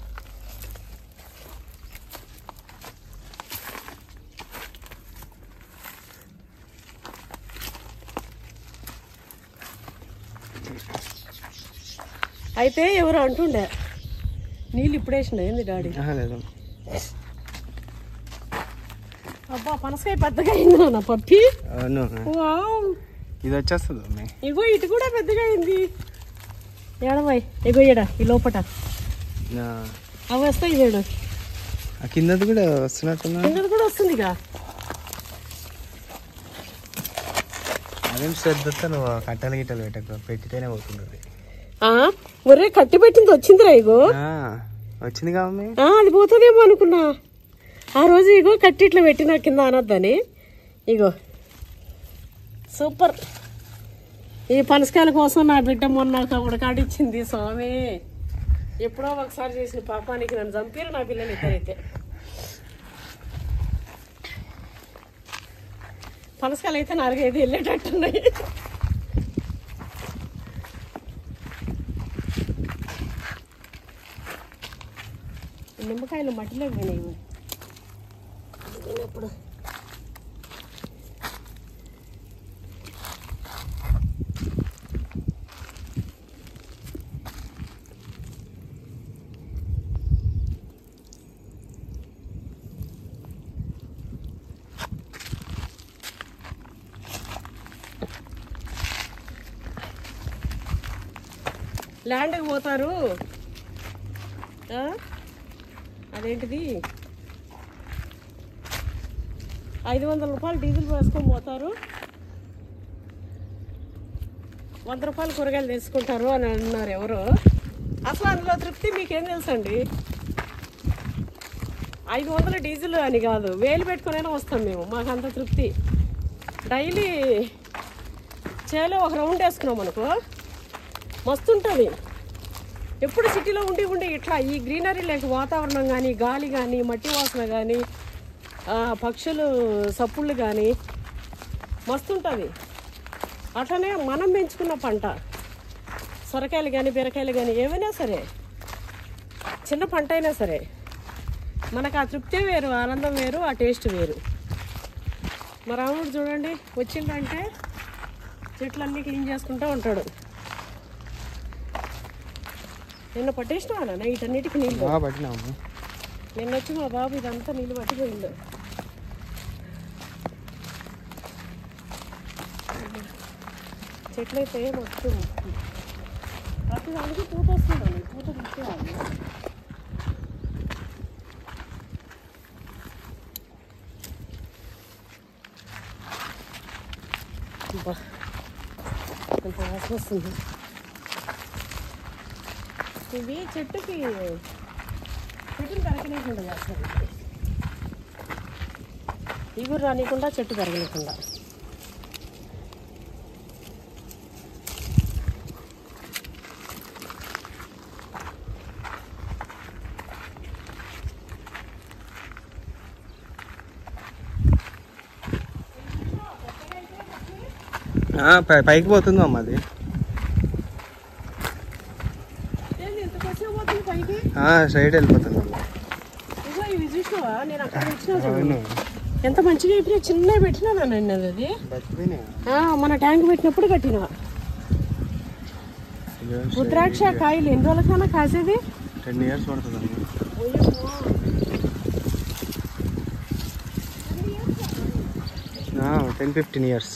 అయితే ఎవరు అంటుండే నీళ్ళు ఇప్పుడు వేసిన ఏంది డాడీ? లేదు. అబ్బా పనసకాయ పెద్దగా అయింది నాన్న పప్పి. ఇది వచ్చేస్తుంది. ఇగో ఇటు కూడా పెద్దగా అయింది. ఏడవాయి ఇగో ఏడా ఈ లోపట అవి వస్తాయి చూడు. కిందది కూడా వస్తున్నట్టున్నా, కిందది కూడా వస్తుంది. ఇక అదేం శ్రద్ధతో నువ్వు కట్టెలు గిట్టలు పెట్టితేనే పోతుంది. ఒరే కట్టి పెట్టింది వచ్చిందిరా. ఇగో వచ్చింది కావమ్మి, అది పోతుందేమో అనుకున్నా. ఆ రోజు ఇగో కట్టి ఇట్లా పెట్టినా కింద అనొద్దని. ఇగో సూపర్. ఈ పనసకాయల కోసం నా బిడ్డ మొన్న ఒకటి కాడిచ్చింది స్వామి. ఎప్పుడో ఒకసారి చేసిన పాపానికి నన్ను చంపారు నా పిల్లలు ఇద్దరైతే. పనసకాయలు అయితే 4-5 వెళ్ళేటట్టున్నాయి. నిమ్మకాయలు మట్టిలో పోయినాయి. ఇప్పుడు ల్యాండ్కి పోతారు. అదేంటిది 500 రూపాయలు డీజిల్ వేసుకొని పోతారు, 100 రూపాయలు కూరగాయలు తీసుకుంటారు అని అన్నారు ఎవరు. అసలు అందులో తృప్తి మీకేం తెలుసండి? 500 డీజిల్ అని కాదు, 1000 పెట్టుకునైనా వస్తాం మేము. మాకు అంత తృప్తి. డైలీ చేలో ఒక రౌండ్ వేసుకున్నాం అనుకో, మస్తు ఉంటుంది. ఎప్పుడు సిటీలో ఉండి ఇట్లా ఈ గ్రీనరీ లేక వాతావరణం కానీ, గాలి కానీ, మట్టి వాసన కానీ, పక్షులు సప్పుళ్ళు కానీ మస్తు ఉంటుంది. అట్లనే మనం పెంచుకున్న పంట సొరకాయలు కానీ, బీరకాయలు కానీ ఏమైనా సరే, చిన్న పంట అయినా సరే మనకు ఆ తృప్తే వేరు, ఆనందం వేరు, ఆ టేస్ట్ వేరు. మా రాముడు చూడండి వచ్చిందంటే చెట్లన్నీ క్లీన్ చేసుకుంటూ ఉంటాడు. నిన్న పట్టేసినావా వీటన్నిటికి నీళ్ళు? పట్టినాము. నిన్న వచ్చి మా బాబు ఇదంతా నీళ్ళు పట్టిపోయిండు. చెట్లయితే మొత్తం ప్రతి దానికి పూత వస్తుందండి. పూత తీసేయాలి. ఎంత వాసన వస్తుంది. ఇవి చెట్టుని పెరగనీయకుండా చేస్తారు. ఇగురు రానియకుండా చెట్టు పెరగనీయకుండా. పైకి పోతుంది అమ్మ అది. సైడ్ వెళ్ళిపోతుంది అమ్మ. ఇవి చూసినావా? నేను అక్కడ పెట్టినా ఎంత మంచిగా ఇప్పుడు చిన్నగా పెట్టినా నన్ను. అది మన ట్యాంక్ పెట్టినప్పుడు కట్టినా. రుద్రాక్ష కాయలు ఎన్ని రోజులకైనా కాసేది? 10 years పడుతుంది. 10-15 years.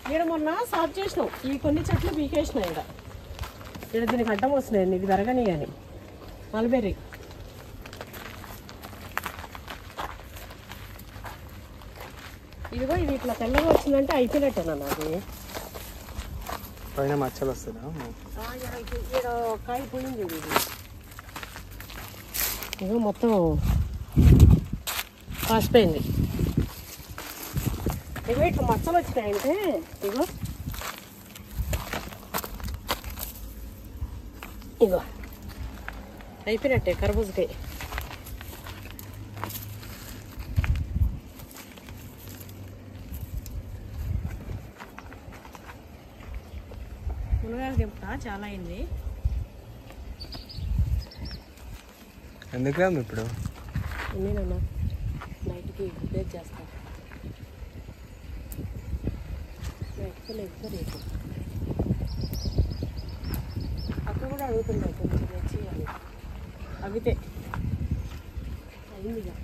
ఇక్కడ మొన్న సాఫ్ చేసినాం. ఈ కొన్ని చెట్లు పీకేసినాయి. ఇక్కడ దీనికి అడ్డం వస్తున్నాయండి. ఇది పెరగని కానీ మల్బెర్రీ. ఇదిగో ఇది ఇట్లా తెల్లగా వచ్చిందంటే అయిపోయినట్టేనా? అది పైన మచ్చలు వస్తుందా? ఇక్కడ కాయ పోయింది. ఇది ఇగో మొత్తం కాసిపోయింది. ఇగో ఇట్లా మచ్చలు వచ్చినాయంటే ఇగో ఇగో అయిపోయినట్టే కర్బూజకాయ. మునగాకు దింపుతా చాలా అయింది. ఎందుకు రాము ఇప్పుడు? నేనన్నా నైట్కి ప్రిపేర్ చేస్తా. ఎక్కువ రేపు అక్క కూడా అడుగుతుండే కొంచెం తెచ్చి అని. అవితే అయిందిగా.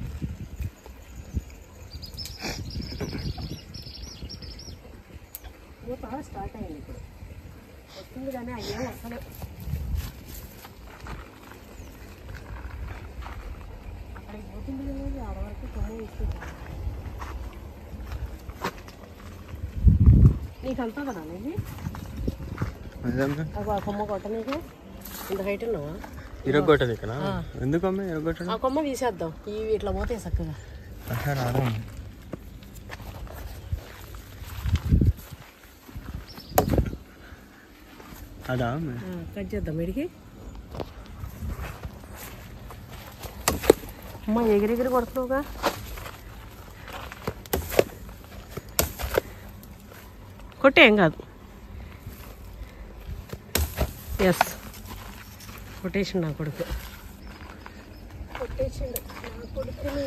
మూత స్టార్ట్ అయింది. ఇప్పుడు వస్తుంది కానీ అయ్యేం అసలు అక్కడికి పోతుంది లేదు. ఆడవరకు కొమ్మ ఇస్తుంది. నీకు అంతా కదా ఇది కొమ్మ కొట్టనీకు ఇంత హైట్ ఉన్నావా? ఇరగొట్టదు ఇక్కడ. ఎందుకు అమ్మ ఇరగొట్టడం? ఆ కొమ్మ తీసేద్దాం. ఇవి ఇట్లా పోతాయి చక్కగా. అదా కట్ చేద్దాం. ఇడికి అమ్మ ఎగిరెగిరి కొడుతున్నావుగా. కొట్టేం కాదు. ఎస్ కొట్టేసిండు నా కొడుకు. కొట్టేసిండు నా కొడుకుని.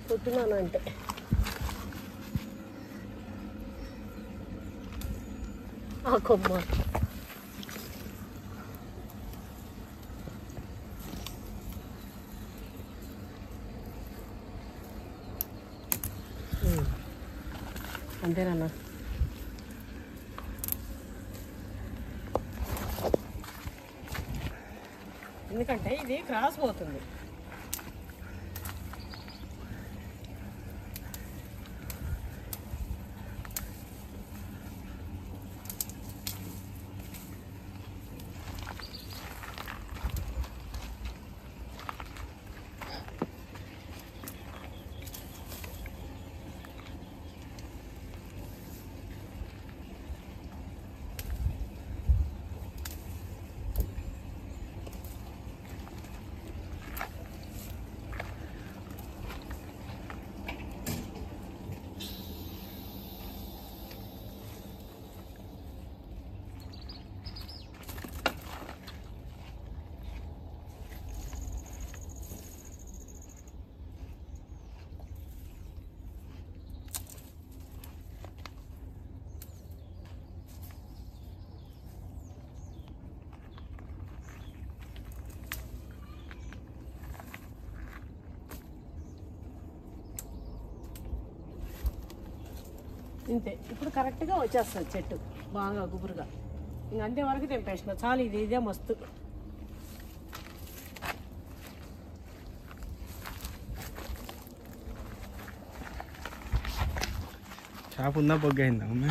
కొట్టినానంటే ఆ కొమ్మ అంతేనన్నా. ఎందుకంటే ఇది క్రాస్ పోతుంది. ఇంతే. ఇప్పుడు కరెక్ట్గా వచ్చేస్తుంది చెట్టు బాగా గుబురుగా. ఇంక అంతే వరకు తెంపేసిన చాలు. ఇదే మస్తు. చేప ఉందా బొగ్గయిందా అమ్మ?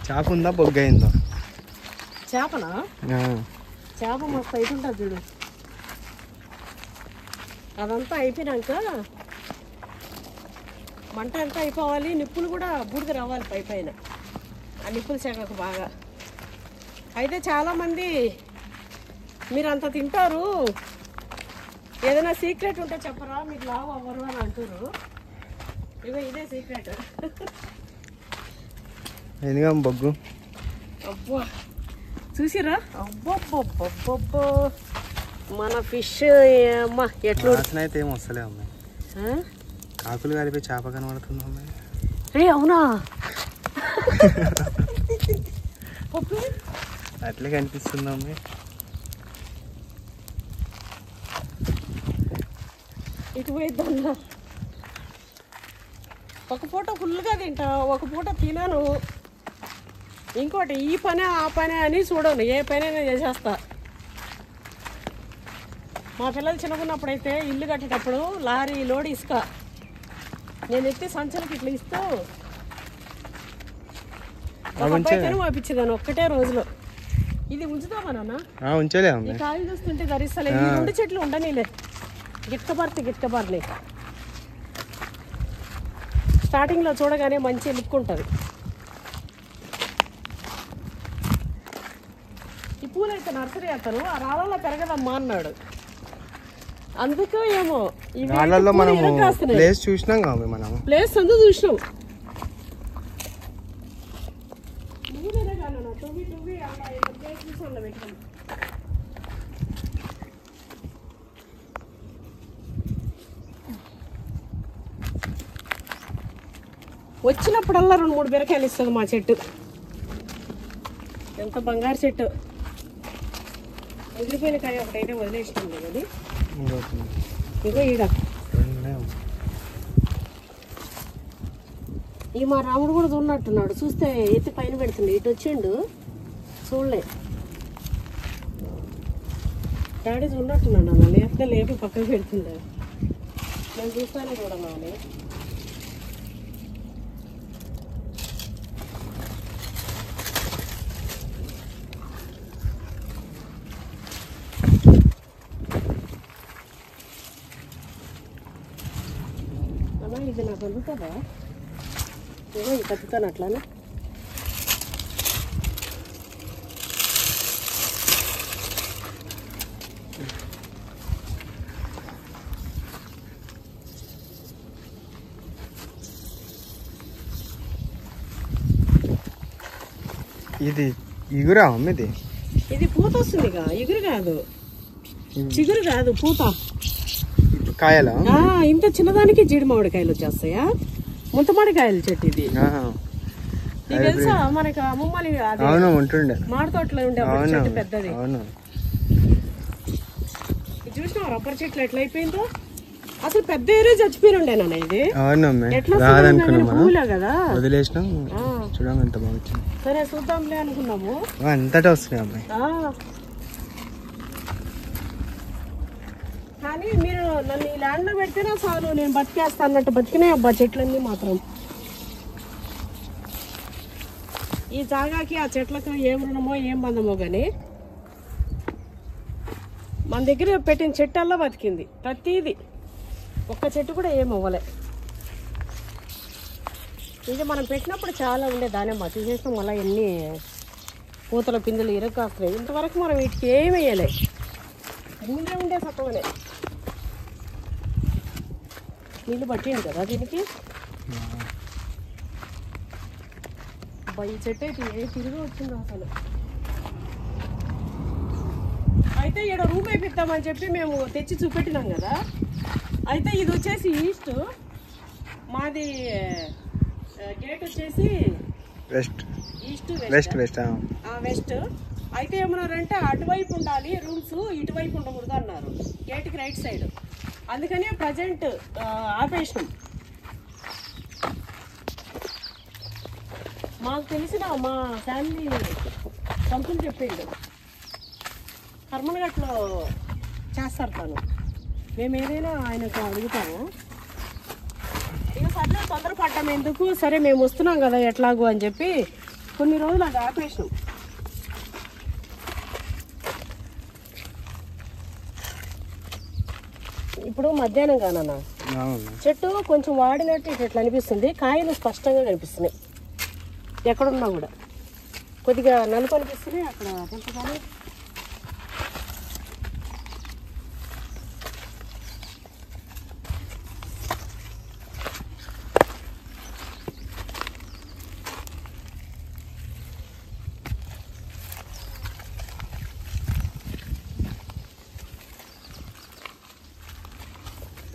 చేప ఉందా బొగ్గయిందా? చేపనా? చేప మస్తు అయితుంటుంది చూడు. అదంతా అయిపోయినాక మంట అంతా అయిపోవాలి, నిప్పులు కూడా బూడిద రావాలి పై పైన, ఆ నిప్పులు చెగకు బాగా. అయితే చాలామంది మీరు అంత తింటారు, ఏదైనా సీక్రెట్ ఉంటే చెప్పరా మీకు లావు అవ్వరు అని అంటారు. ఇదే సీక్రెట్. ఎందుకు బొగ్గు? అబ్బా చూసిరా, అబ్బబ్బబ్బబ్బో మన ఫిష్ అమ్మా ఎట్లా అయితే ఏం వస్తలే అమ్మాయి. కాకులు కలిపి చేప కనబడుతుంది అమ్మాయి. రే అవునా? అట్లే కనిపిస్తుంది అమ్మాయి. ఇటు పోయిద్దా? ఒక పూట ఫుల్గా తింటా, ఒక పూట తినను. ఇంకోటి ఈ పనే ఆ పనే అని చూడను, ఏ పనైనా చేసేస్తా. మా పిల్లలు చిన్నకున్నప్పుడైతే ఇల్లు కట్టేటప్పుడు లారీ లోడ్ ఇసుక నేను ఎత్తి సంచులకి ఇట్లా ఇస్తూ ఒక అబ్బాయితోనే పంపించేదాన్ని ఒక్కటే రోజులో. ఇది ఉంచుతామా నాన్న? ఉంచలే. ఈ కాయలు చూస్తుంటే ధరిస్తలే. ఈ 2 చెట్లు ఉండనీలే, గిట్టబర్తి. స్టార్టింగ్లో చూడగానే మంచి లుక్ ఉంటుంది. ఈ పూలు అయితే నర్సరీ అతను ఆ రాళ్ళలో పెరగదమ్మా అన్నాడు. అందుకు ఏమో ప్లేస్ చూసినాం కదా మనం. ప్లేస్ అంతా చూసినాం. వచ్చినప్పుడల్లా 2-3 బీరకాయలు ఇస్తుంది మా చెట్టు. ఎంత బంగారు చెట్టు. ఎగిరిపోయిన కాయ ఒకటైతే వదిలేసినాం అది. ఇంకో ఈడ ఈ మా రాముడు కూడా చూడనట్టున్నాడు. చూస్తే ఎత్తి పైన పెడుతుండే, ఇటు వచ్చిండు చూడలే. డాడీ చూడనట్టున్నాడు అన్న, లేకపోతే లేపి పక్కకు పెడుతుండే. నేను చూస్తానే చూడన్నా అని. ఇది నాకు అందుతుందా? ఏమో ఇది కత్తుతాను అట్లానే. ఇది ఇగురా అమ్మ? ఇది పూత వస్తుందిగా, ఇగురు కాదు, చిగురు కాదు, పూత. కాయలా? ఇంత చిన్నదానికి జీడి మామిడికాయలు వచ్చేస్తాయా? ముంతమాడికాయల చెట్టు ఇది. నీకు తెలుసా మనకి అమ్మమ్మని ఉంటుండే మామిడి తోటలో ఉండే చెట్టు పెద్దది. చూసినా రబ్బర్ చెట్లు ఎట్లా అయిపోయిందో. అసలు పెద్ద ఏరియా చచ్చిపోయి ఉండేనా ఇది? ఎట్లా కదా వదిలేసినా. చూడడం ఎంత బాగుంది. సరే చూద్దాంలే అనుకున్నాము. అంతటా వస్తున్నాయి అమ్మాయి. కానీ మీరు నన్ను ఈ ల్యాండ్ లో పెడితేనే చాలు, నేను బతికేస్తా అన్నట్టు బతికినాయి అబ్బా చెట్లన్నీ మాత్రం. ఈ జాగాకి ఆ చెట్లకు ఏం రుణమో ఏం బంధమో కానీ మన దగ్గర పెట్టిన చెట్టల్లా బతికింది ప్రతిదీ. ఒక్క చెట్టు కూడా ఏం అవ్వలే. ఇది మనం పెట్టినప్పుడు చాలా ఉండే దానిమ్మ తీసేస్తాం, మళ్ళీ ఎన్ని పూతల పిందులు ఇరకాస్తున్నాయి. ఇంతవరకు మనం వీటికి ఏమి వేయలే, ముందే ఉండే సత్వనే. నీళ్ళు పట్టింది కదా దీనికి. ఈ చెట్టు అయితే ఏ తిరిగి వచ్చిందో అసలు. అయితే ఇక్కడ రూమ్ వేపిద్దామని చెప్పి మేము తెచ్చి చూపెట్టినాం కదా. అయితే ఇది వచ్చేసి ఈస్ట్, మాది గేట్ వచ్చేసి west. East west west west. అయితే ఏమన్నారంటే అటువైపు ఉండాలి రూమ్స్, ఇటువైపు ఉండకూడదు అన్నారు, గేట్కి రైట్ సైడ్. అందుకని ప్రజెంట్ ఆపేసినాం. మాకు తెలిసిన మా ఫ్యామిలీ పంతులు చెప్పిండు కర్మనగట్లో చేస్తారు తను. మేము ఏదైనా ఆయనకు అడుగుతాము. ఇక సరే తొందరపడ్డాం ఎందుకు, సరే మేము వస్తున్నాం కదా ఎట్లాగూ అని చెప్పి కొన్ని రోజులు అది ఆపేసాం. ఇప్పుడు మధ్యాహ్నం కానన్నా చెట్టు కొంచెం వాడినట్టు ఇట్లా అనిపిస్తుంది, కాయలు స్పష్టంగా కనిపిస్తున్నాయి. ఎక్కడున్నా కూడా కొద్దిగా నలుపు అనిపిస్తున్నాయి అక్కడ తెంపగానే.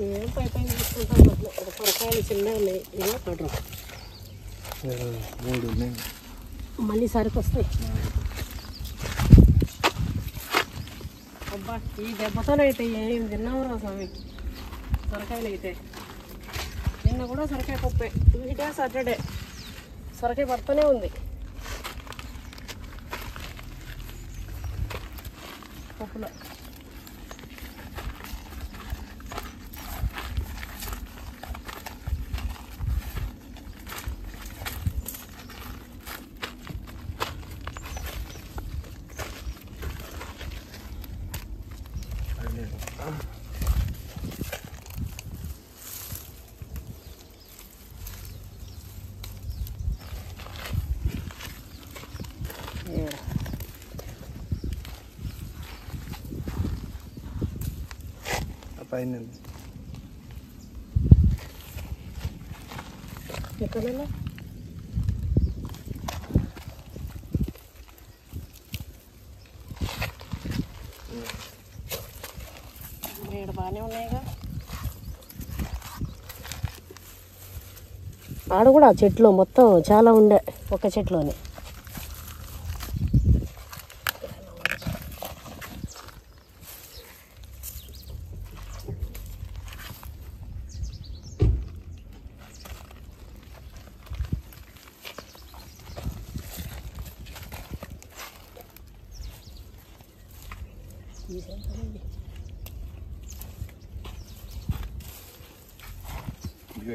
ఏం పై పైన తీసుకుంటాం అట్లా ఒక పొరకాయలు చిన్నగా ఉన్నాయి. ఇలా పడరు 3 ఉన్నాయి, మళ్ళీ సరికి వస్తాయి. అబ్బా ఈ దెబ్బతోనైతే ఏం తిన్నావురా స్వామి సొరకాయలు అయితే. నిన్న కూడా సొరకాయ పప్పే, ట్యూస్డే సాటర్డే సొరకాయ పడుతూనే ఉంది పప్పులో. పైన ఎక్కడన్నా ఇక్కడ బాగానే ఉన్నాయిగా. ఆడ కూడా ఆ చెట్లు మొత్తం చాలా ఉండే ఒక చెట్లోనే.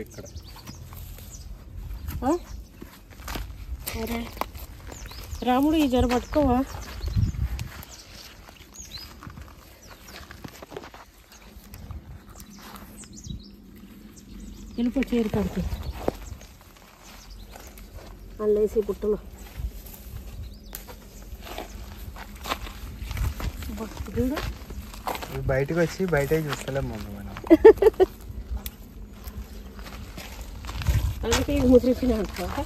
ఇక్కడ అరే రాముడు ఈ జర పట్టుకోవా. వెళ్ళిపో చేరు కాడికి అల్లేసి పుట్టలో. బయటకు వచ్చి బయట చూస్తలేం మమ్మీ మనం. అందుకే ఇది ముద్రించిన అంటున్నా,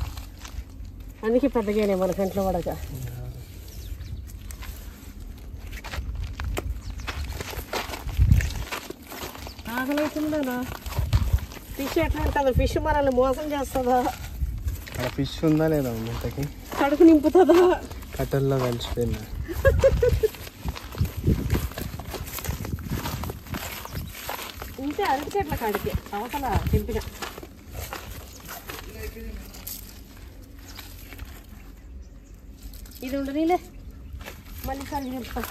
అందుకే పెద్దగానే మన కంట్లో పడక. ఆకలైతుందా? ఫిష్ ఎట్లా ఉంటుందా? ఫిష్ మనల్ని మోసం చేస్తుందా? అక్కడ ఫిష్ ఉందా లేదా ఇంతకి? కడుపు నింపుతుందా? కట్టల్లో కలిసిపోయిందా? ఇంతే అరటి చెట్ల కాడికి అవతల తెంపిన. ఇది ఉండనీలే, మళ్ళీ సారి చెప్తా.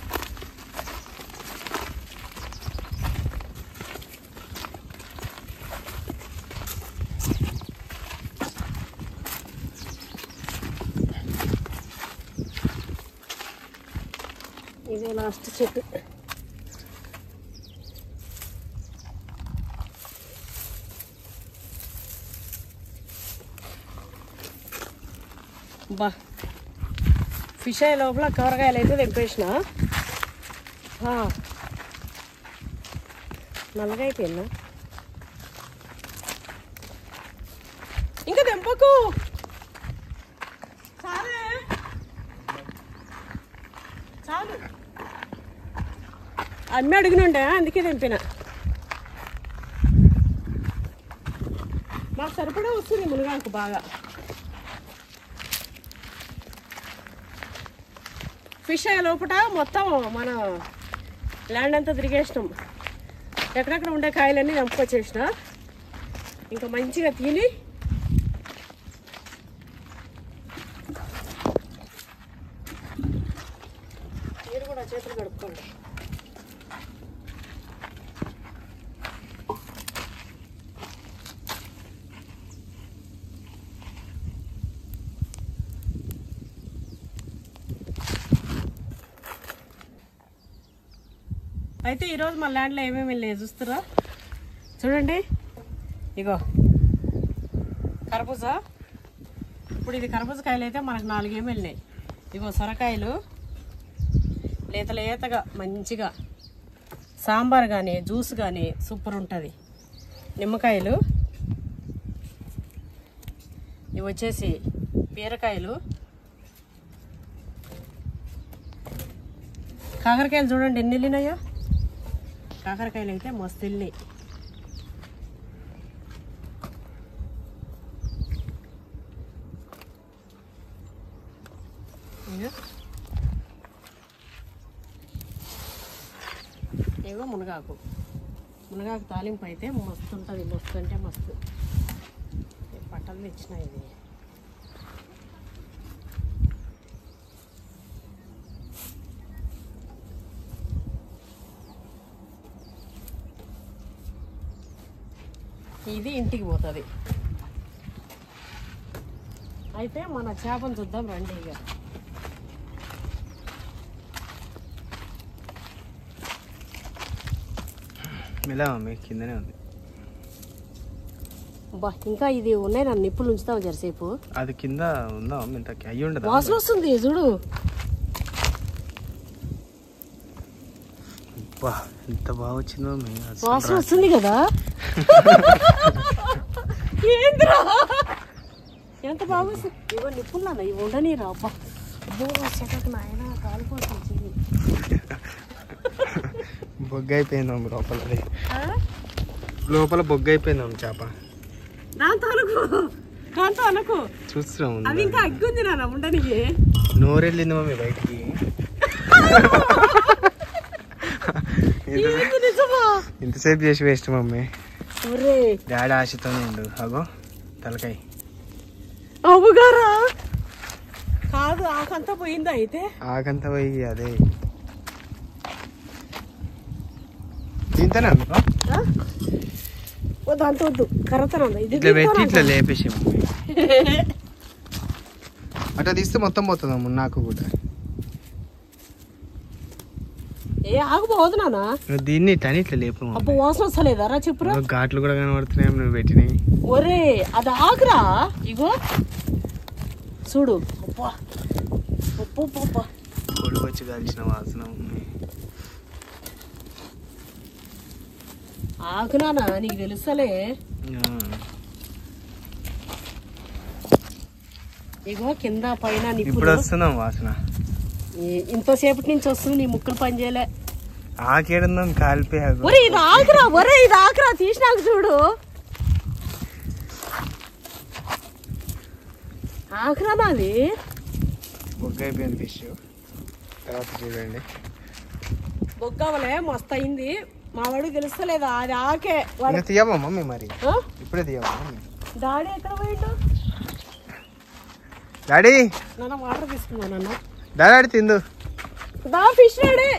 ఇదే లాస్ట్ చెట్టు. బా ఫిష్ అయ్యే లోపల కూరగాయలు అయితే తెంపేసిన. నల్లగా అయిపోయిందా? ఇంకా తెంపకు, చాలే చాలు. అమ్మి అడిగినుండే అందుకే తెంపిన. మాకు సరిపడా వస్తుంది మునగాకు బాగా. ఫిష్ అయ్యే లోపల మొత్తం మన ల్యాండ్ అంతా తిరిగేసినాం. ఎక్కడెక్కడ ఉండే కాయలన్నీ తెంపుకొచ్చేసిన. ఇంకా మంచిగా తిని తొందరగా చేతులు కడుక్కోండి. అయితే ఈరోజు మా ల్యాండ్లో ఏమేమి వెళ్ళాయి చూస్తారా? చూడండి, ఇగో కర్బూజా. ఇప్పుడు ఇది కర్బూజకాయలు అయితే మనకు 4 ఏమి వెళ్ళినాయి. ఇగో సొరకాయలు లేత లేతగా మంచిగా సాంబార్ కానీ జ్యూస్ కానీ సూపర్ ఉంటుంది. నిమ్మకాయలు, ఇవి వచ్చేసి బీరకాయలు, కాకరకాయలు చూడండి ఎన్ని వెళ్ళినాయో. కాకరకాయలు అయితే మస్తు వెళ్ళినాయి. ఏవో మునగాకు తాలింపు అయితే మస్తు ఉంటుంది. మస్తు అంటే మస్తు. పట్టలు తెచ్చిన ఇది. ఇది ఇంటికి పోతుంది. అయితే మన చేపను చూద్దాం రండి. ఇక ఇలా మమ్మీ కిందనే ఉంది. బా ఇంకా ఇది ఉన్నాయి. నన్ను నిప్పులు ఉంచుతావు జరసేపు. అది కింద ఉందా మమ్మీ? ఇంత అయ్యి ఉండదు. వాసన వస్తుంది చూడు. ఎంత బాగా వచ్చిందో మమ్మీ. వాసన వస్తుంది కదా. ఏంద్రా ఎంత బాగా వస్తుంది. ఇవో నిప్పులు ఇవి ఉండని రా. అబ్బా అబ్బో చెక్కకు నాయన కాలిపోతుంది. బొగ్గ అయిపోయింది మమ్మీ లోపల బొగ్గ అయిపోయింది మమ్మీ చేప. దాంతో అనుకో చూస్తున్నాం. అది ఇంకా అగ్గుంది నాన్న ఉండనికి. నోరెళ్ళింది మమ్మీ బయటికి. ఇంతసేపు చేసి వేస్ట్ మమ్మీ. డాడీ ఆశతోనే ఉండు. అగో తలకాయ అవుగారా కాదు. ఆకంతా పోయిందా? అయితే ఆకంతా పోయి అదే తింటానే దాంతో వద్దు. కర్రతనం ఇట్లా పెట్టి ఇట్లా లేపేసి అట్లా తీస్తే మొత్తం పోతుంది నాకు కూడా. ఏ ఆగిపోవద్దు నానా. దీన్ని ఇట్లా ఇట్లా లేపు. అబ్బో వాసన వస్తలేదా చెప్పురా. ఘాట్లు కూడా కనబడుతున్నాయి నువ్వు పెట్టినాయి. ఒరే అది ఆగురా. ఇగో చూడు. అబ్బా అబ్బా కొడుకు వచ్చి కాల్చిన వాసన. ఆగునానా నీకు తెలుస్తలే. ఇగో కింద పైన ఇప్పుడు వస్తున్నాం వాసన. ఇంతసేపటి నుంచి వస్తుంది. నీ ముక్కలు పని చేయలే. ఆకేడుందాం కాలిపోయా. ఒరే ఇది ఆకురా. ఒరే ఇది ఆకురా. తీసినాక చూడు. ఆకురా నాది. బొగ్గ అయిపోయింది ఫిష్. తర్వాత చూడండి. బొగ్గవలే మస్తు అయింది. మా వాడికి తెలుస్తలేదా అది ఆకే. తీయమా మమ్మీ మరి? ఇప్పుడే తీయమా మమ్మీ? డాడీ ఎక్కడ పోయిండు? డాడీ నాన్న వాటర్ తీసుకున్నా. నాన్న డాడీ తిందు. దా ఫిష్ డాడీ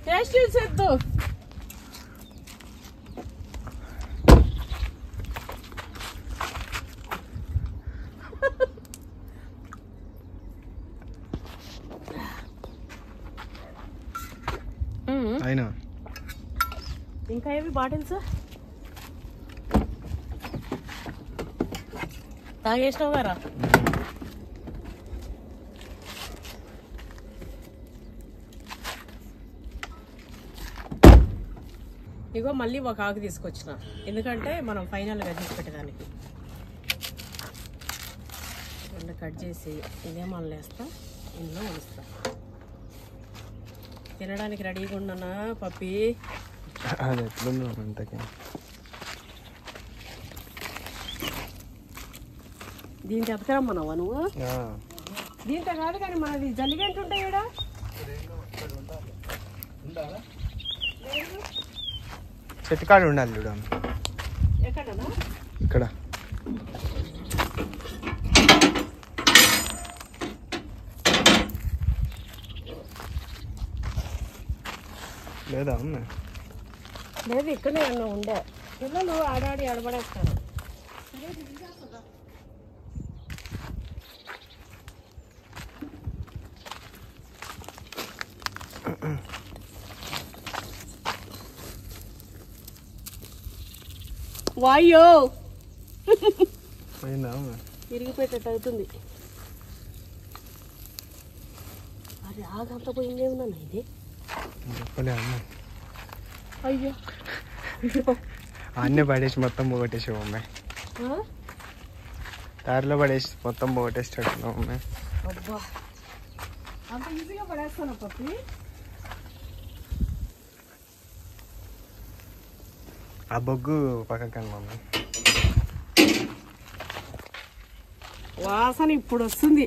టేస్ట్ చేద్దు. అయినా ఇంకా ఏవి బాటిల్స్ తాగేసినావు గారా? ఇగో మళ్ళీ ఒక ఆకు తీసుకొచ్చిన. ఎందుకంటే మనం ఫైనల్గా తీసి పెట్టడానికి. రెండు కట్ చేసి ఇదే మళ్ళీ వేస్తా. ఇందులో వస్తా. తినడానికి రెడీగా ఉన్నానా పప్పి? అది ఎట్లుందో అంతకే. దీంతో ఎత్తరమ్మన్నావా నువ్వు? దీంతో కాదు కానీ మనది జల్లిగంట ఉంటాయి ఇక్కడ. చెట్టుకాడు ఉండాలి చూడండి. ఎక్కడనా? ఇక్కడ. లేదా అమ్మ? లేదు ఇక్కడనే అన్న ఉండే పిల్లలు ఆడాడి ఆడబడేస్తారు. వాయ్యో పోయిందా అమ్మ? ఇరిగిపోయేటట్టు అవుతుంది. అది ఆగంత పోయిందేమన్నా ఇది. చెప్పలే అమ్మ. అయ్యో అన్నీ పడేసి మొత్తం పోగొట్టేసావు అమ్మాయి. దారిలో పడేసి మొత్తం పోగొట్టేస్తాడు అమ్మాయి. అబ్బా అంత ఈజీగా పడేస్తాను పప్పి. ఆ బొగ్గు పక్కన మమ్మీ. వాసన ఇప్పుడు వస్తుంది.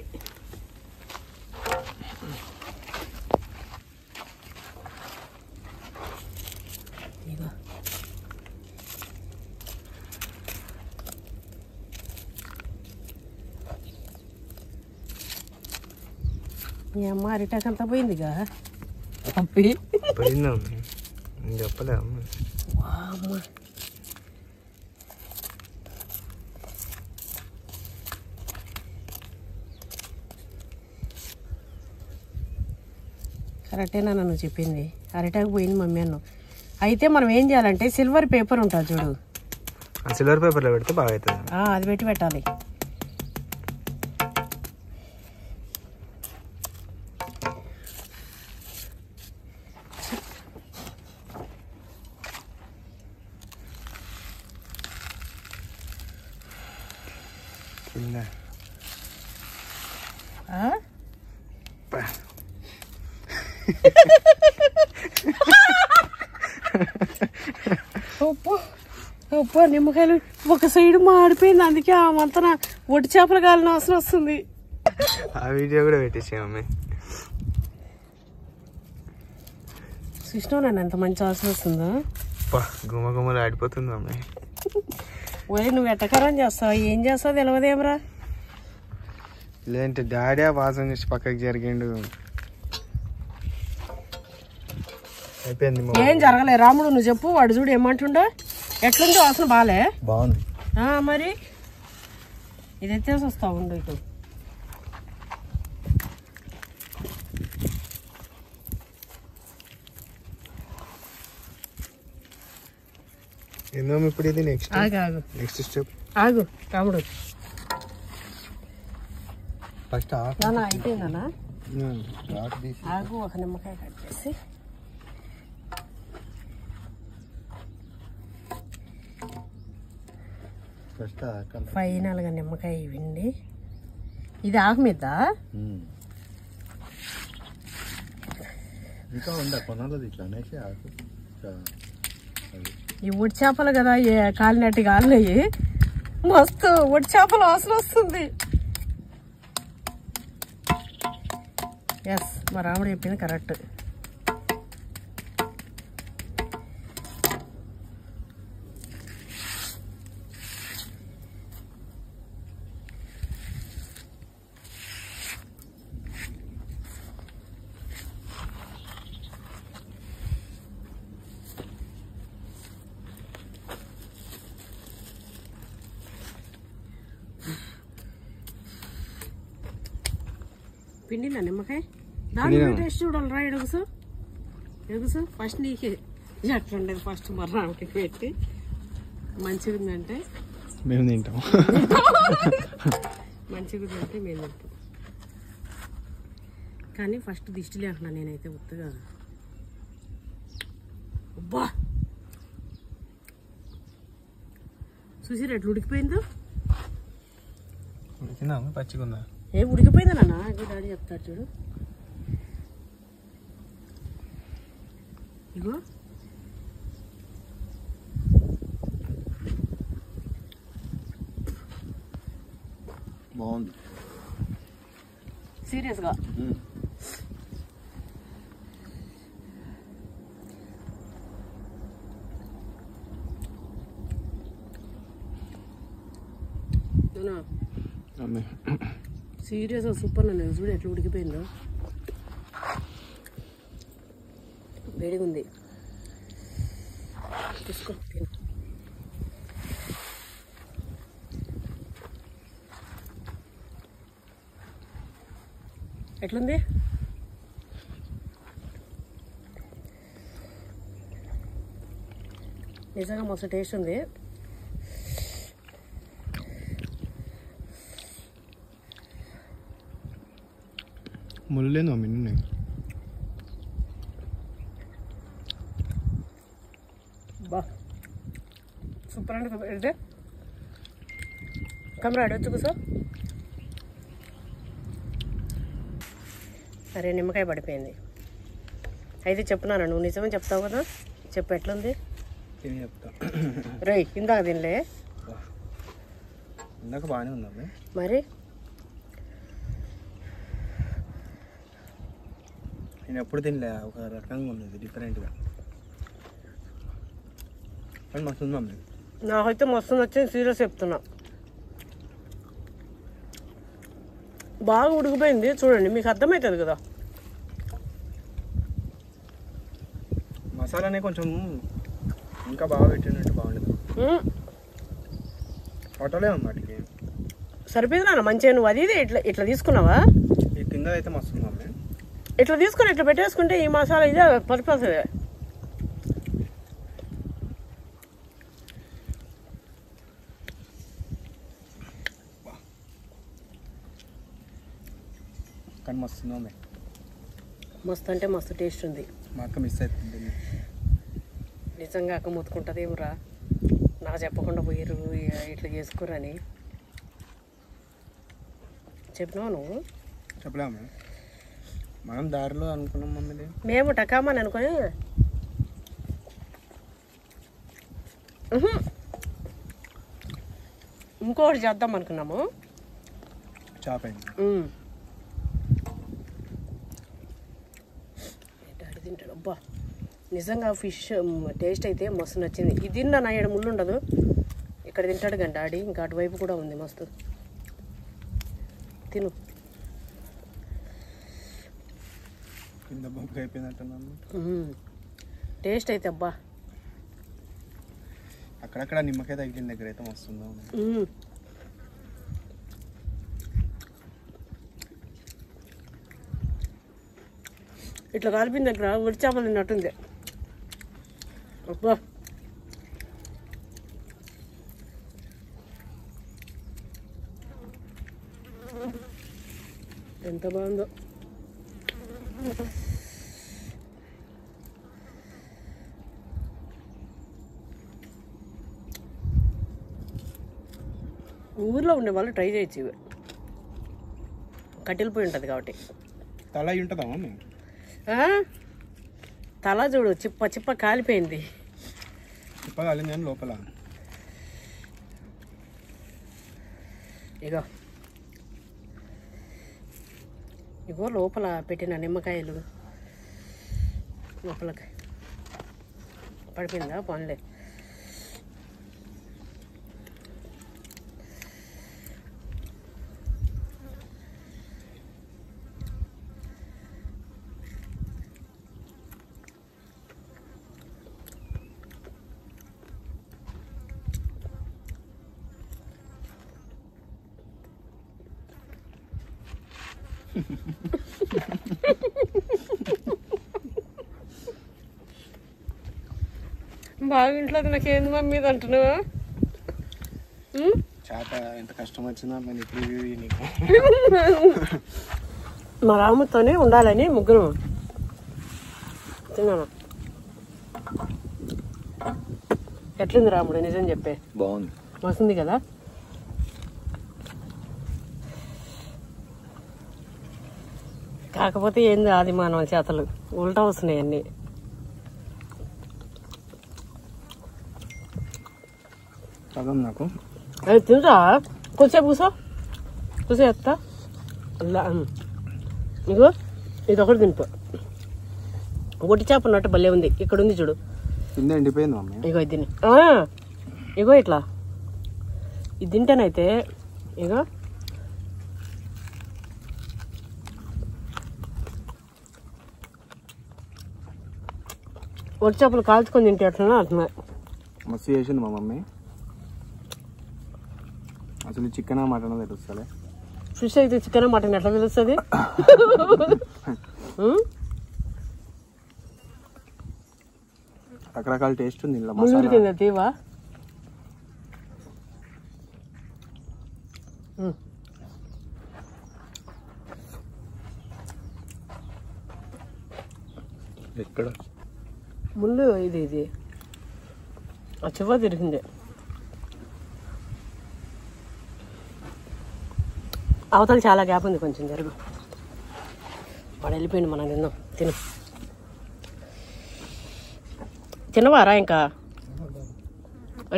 మీ అమ్మ అరిటాక్ అంతా పోయిందిగా పప్పి. పోయిందా అమ్మాయి? నేను చెప్పలే అమ్మ. వామ్మ కరెక్టేనా నన్ను చెప్పింది. అరిటాకు పోయింది మమ్మీ అన్ను. అయితే మనం ఏం చేయాలంటే సిల్వర్ పేపర్ ఉంటుంది చూడు, ఆ సిల్వర్ పేపర్లో పెడితే బాగా అవుతుంది. అది పెట్టి పెట్టాలి. ఉప్పు నిమ్మకాయలు ఒక సైడ్ మాడిపోయింది, అందుకే ఆ మంతన ఒట్టి చేపల కాలిన వాసన వస్తుంది. ఆ వీడియో కూడా పెట్టేసామమ్మ. చూసినా నన్ను ఎంత మంచి వాసన వస్తుందో. గుమ్మ గుమ్మలు ఆడిపోతుంది అమ్మాయి. ఒరే నువ్వు ఎట్టకారం చేస్తావు, ఏం చేస్తావు తెలియదేమరా. లేదంటే డాడీ ఆ వాసన చూసి పక్కకి జరిగిండు. అయిపోయింది. ఏం జరగలే రాముడు, నువ్వు చెప్పు. వాడు చూడు ఏమంటుండో. ఎట్లుంది వాసన? బాలే బాగుంది. మరి ఇది ఎత్తేసి వస్తా ఉండు ఇటు. ఏందో ఇప్పుడు ఇది నెక్స్ట్ ఆగు నెక్స్ట్ స్టెప్. ఆగు రాముడు. ఫస్ట్ అయిపోయిందన్నా. ఆగు ఒక నిమ్మకాయ కట్ చేసి. ఫైనల్గా నిమ్మకాయ ఇవ్వండి. ఇది ఆకు మీద ఇంకా ఉందా కొనాలి ఇట్లా అనేసి ఆకు. ఈ ఒడి చేపలు కదా కాలినట్టు కాలినవి, మస్తు ఒడి చేపల వాసన వస్తుంది. ఎస్ మా రాముడు చెప్పింది కరెక్ట్. పిండినా నిమ్మకాయ దాని టేస్ట్ చూడాలి రా. ఎడుగుసు ఎడుగుసు ఫస్ట్ నీకే ఎట్లుండేది. ఫస్ట్ మర్రాకి పెట్టి మంచిగా ఉందంటే మేము తింటాం, మంచిగా ఉందంటే మేము తింటాం. కానీ ఫస్ట్ దిష్టి లేకున్నా నేనైతే ఉత్తగా. అబ్బా చూసిరా ఎట్లా ఉడికిపోయిందో. ఉడికిందా పచ్చిగా ఉందా? ఏ ఉడికిపోయిందా నాన్న? డాడీ చెప్తారు చూడు. ఇగో బాగుంది సీరియస్గా. సీరియస్గా సూపర్. నన్ను చూడు ఎట్లా ఉడికిపోయిందో. వేడిగా ఉంది. తీసుకో. ఎట్లుంది? నిజంగా మస్తు టేస్ట్ ఉంది. ముళ్ళు లేదు మమ్మీ నిన్నే. బా సూపర్ అంటే సూపర్. అంటే కెమెరా అడవచ్చు కూసో. సరే నిమ్మకాయ పడిపోయింది. అయితే చెప్తున్నాను, నువ్వు నిజమే చెప్తావు కదా. చెప్పు ఎట్లుంది? తిని చెప్తా. రేయ్ ఇందాక తినలే? ఇందాక బాగానే ఉందా మరి? నేను ఎప్పుడు తినలే, ఒక రకంగా ఉన్నది డిఫరెంట్గా. కానీ మస్తు ఉంది మమ్మీ. నాకైతే మస్తు నచ్చింది, సీరియస్ చెప్తున్నా. బాగా ఉడికిపోయింది చూడండి, మీకు అర్థమవుతుంది కదా. మసాలానే కొంచెం ఇంకా బాగా పెట్టినట్టు బాగుండదు. హోటలే ఉంది వాటికి. సరిపోయింది నాన్న మంచిగా. నువ్వు అది ఇట్లా ఇట్లా తీసుకున్నావా? ఈ కింద అయితే మస్తు ఉంది మమ్మీ. ఇట్లా తీసుకొని ఇట్లా పెట్టేసుకుంటే ఈ మసాలా ఇదే పడిపోతుంది. కానీ మస్తు ఉంది మమ్మీ. మస్తు అంటే మస్తు టేస్ట్ ఉంది. మా అక్క మిస్ అవుతుంది. నిజంగా అక్క మొత్తుకుంటుంది ఏమరా, నాకు చెప్పకుండా పోయారు ఇట్లా చేసుకోరని. చెప్పినావా నువ్వు? చెప్పలేము, మనం దారిలో అనుకున్నాం మమ్మీ. మేము టకామని అనుకొని ఇంకోటి చేద్దాం అనుకున్నాము. చాప్ అయింది. తింటాడు. అబ్బా నిజంగా ఫిష్ టేస్ట్ అయితే మస్తు నచ్చింది. ఇది తిన్నా నా ఏడు ముళ్ళు ఉండదు. ఇక్కడ తింటాడు కానీ డాడీ, ఇంకా అటువైపు కూడా ఉంది మస్తు. తిను. కింద బొక్క అయిపోయిందంటున్నాను. టేస్ట్ అయితే అబ్బా అక్కడక్కడ నిమ్మకాయ తగిలిన దగ్గర అయితే మస్తుందా. ఇట్లా కలిపిన దగ్గర ఉడి చేపలు తిన్నట్టుంది. అబ్బా ఎంత బాగుందో. ఊర్లో ఉండే వాళ్ళు ట్రై చేయొచ్చు. ఇవి కట్టెలు పోయి ఉంటుంది కాబట్టి. తల ఉంటుందా మమ్మీ? తల చూడు చిప్ప చిప్ప కాలిపోయింది. చిప్ప కాలింది కానీ లోపల ఇగో ఇగో లోపల పెట్టిన నిమ్మకాయలు లోపలకి పడిపోయిందా? పోన్లే. బాగా ఇంట్లో నాకేంది మమ్మీ ఇది అంటున్నావా? చేప ఎంత కష్టం వచ్చిందా మరి ఇప్పుడు నీకు. మా రాముతోనే ఉండాలని ముగ్గురు తిన్నాను. ఎట్లుంది రాముడు? నిజం చెప్పే. బాగుంది, వస్తుంది కదా. కాకపోతే ఏంది ఆది మానవ చేతలు ఉల్టా వస్తున్నాయి అన్నీ. చదవం నాకు. అది తింటా కొంచెంసేపు కూసో, కూసో ఎత్తా. అలా ఇగో ఇది ఒకటి తింపో. ఒట్టి చేప ఉన్నట్టు భలే ఉంది. ఇక్కడ ఉంది చూడు, కింద ఎండిపోయింది మమ్మీ. ఇగో ఇది తిని. ఇగో ఇట్లా ఇది తింటేనైతే ఇగో ఒట్టి చేపలు కాల్చుకొని తింటే అట్లా అట్లా మస్తు చేసింది మా మమ్మీ. అసలు చికెన్ మటన్ తెలుస్తుంది. ఫిష్ అయితే చికెన్ మటన్ ఎట్లా తెలుస్తుంది? రకరకాల టేస్ట్ ఉంది ఇలా. ముళ్ళు తిందా తీవా? ఎక్కడ ముళ్ళు ఇది ఆ చివ తిరిగింది. అవతల చాలా గ్యాప్ ఉంది, కొంచెం జరుగు. వాడు వెళ్ళిపోయింది, మనం తిందాం. తినవారా ఇంకా?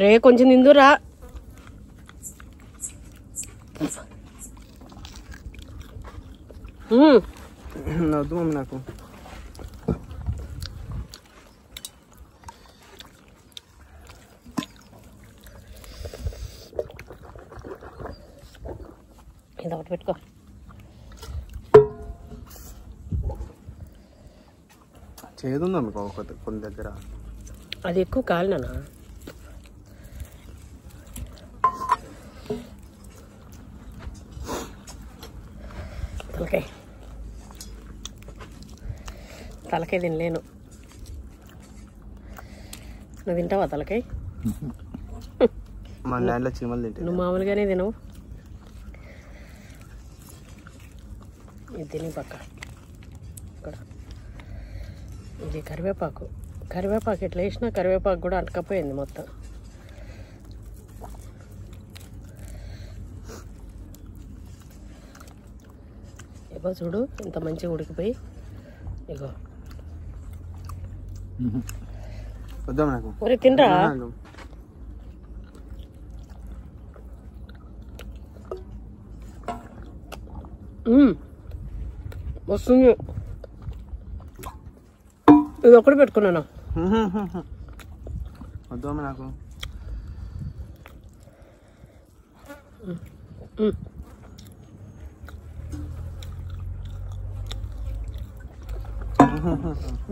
రే కొంచెం తిందురా. వద్దు మమ్మీ నాకు. ఇది ఒకటి పెట్టుకో. చేదుందా మీకు కొన్ని దగ్గర? అది ఎక్కువ కాలినా తలకాయ తినలేను. నువ్వు తింటావా తలకాయ? మన ల్యాండ్లో చీమలు తింటాయి. నువ్వు మామూలుగానే తినవు. ఇది తిని పక్క ఇక్కడ. ఇది కరివేపాకు. కరివేపాకు ఎట్లా వేసినా కరివేపాకు కూడా అంటకపోయింది మొత్తం. ఇగో చూడు ఇంత మంచిగా ఉడికిపోయి. ఇగో వద్దాం నాకు. ఒరే తినరా? వస్తుంది. ఇది ఒకటి పెట్టుకున్నాను. వద్దాం నాకు.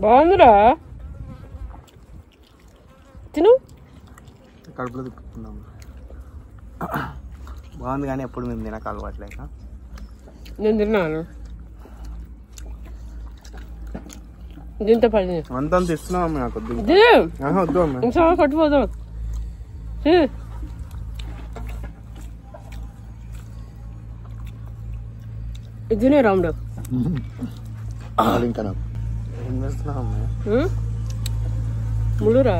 బాగుందిరా, తిను. కడుపులో తిప్పుకున్నాం. బాగుంది కానీ ఎప్పుడు మేము తినక అలవాట్లేక. నేను తిన్నాను. దీంతో పడి అంతా ఇస్తున్నాం నాకు. వద్దు వద్దు అమ్మ, ఇంకా కట్టుపోదాం. ఇదినే రాముడు. ఇంకా నాకు ఏం చేస్తున్నావు అమ్మ? ముళ్ళురా.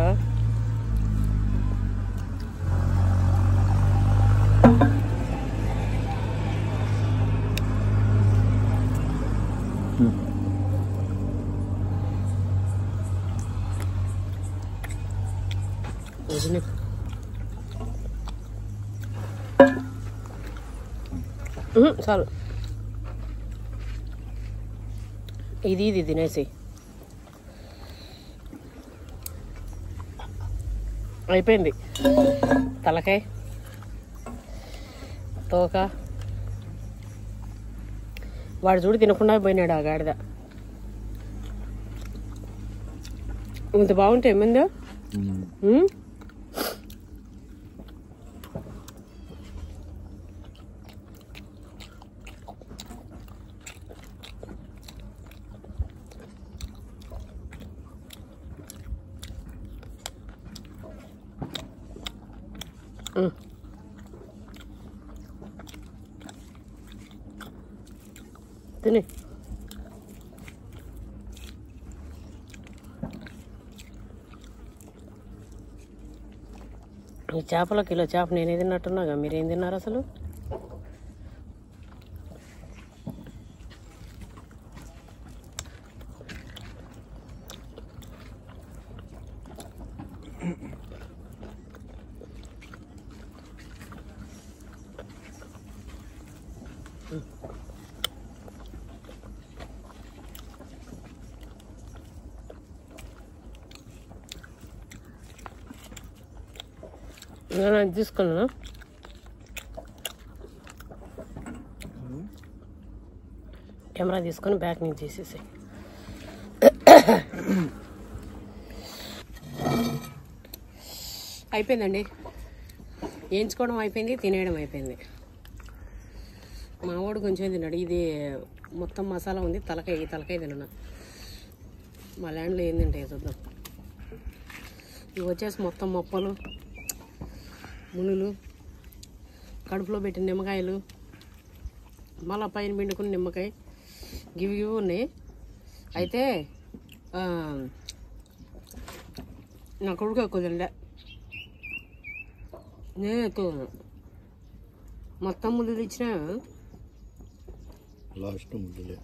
చాలు. ఇది తినేసి అయిపోయింది. తలకాయ, తోక. వాడు చూడు తినకుండా పోయినాడు ఆ గాడిద. ఇంత బాగుంటే ఏమైందో. తిని. ఈ చేపలో కిలో చేప నేనే తిన్నట్టున్నాగా, మీరేం తిన్నారు అసలు? నేను అది తీసుకున్నాను. కెమెరా తీసుకొని బ్యాక్ నుంచి తీసేసి. అయిపోయిందండి. వేయించుకోవడం అయిపోయింది, తినేయడం అయిపోయింది. మావాడు కొంచెం తిన్నాడు. ఇది మొత్తం మసాలా ఉంది. తలకాయ తిన్నా. మా ల్యాండ్లో ఏం తింటాయి చూద్దాం. ఇవి వచ్చేసి మొత్తం మొప్పలు, మునులు, కడుపులో పెట్టిన నిమ్మకాయలు, మళ్ళీ పైన పిండుకుని నిమ్మకాయ గివి ఉన్నాయి. అయితే నా కొడుకు ఎక్కువ తిండే, నేను ఎక్కువ మొత్తం ముద్దులు ఇచ్చిన లాస్ట్ ముద్దులే.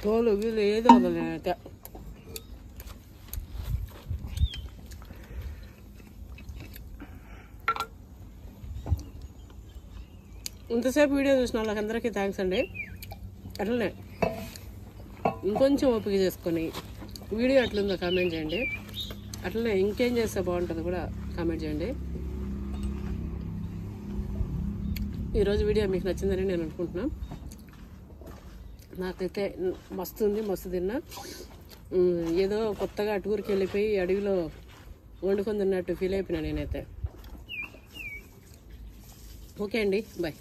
తోలు వీళ్ళు ఏదో నేనైతే ఇంతసేపు వీడియో చూసిన వాళ్ళకందరికీ థ్యాంక్స్ అండి. అట్లనే ఇంకొంచెం ఓపిక చేసుకొని వీడియో ఎట్లుందో కామెంట్ చేయండి. అట్లనే ఇంకేం చేస్తే బాగుంటుందో కూడా కామెంట్ చేయండి. ఈరోజు వీడియో మీకు నచ్చిందని నేను అనుకుంటున్నాను. నాకైతే మస్తు తిన్నా. ఏదో కొత్తగా టూర్కి వెళ్ళిపోయి అడవిలో వండుకొని తిన్నట్టు ఫీల్ అయిపోయినా నేనైతే. ఓకే అండి, బాయ్.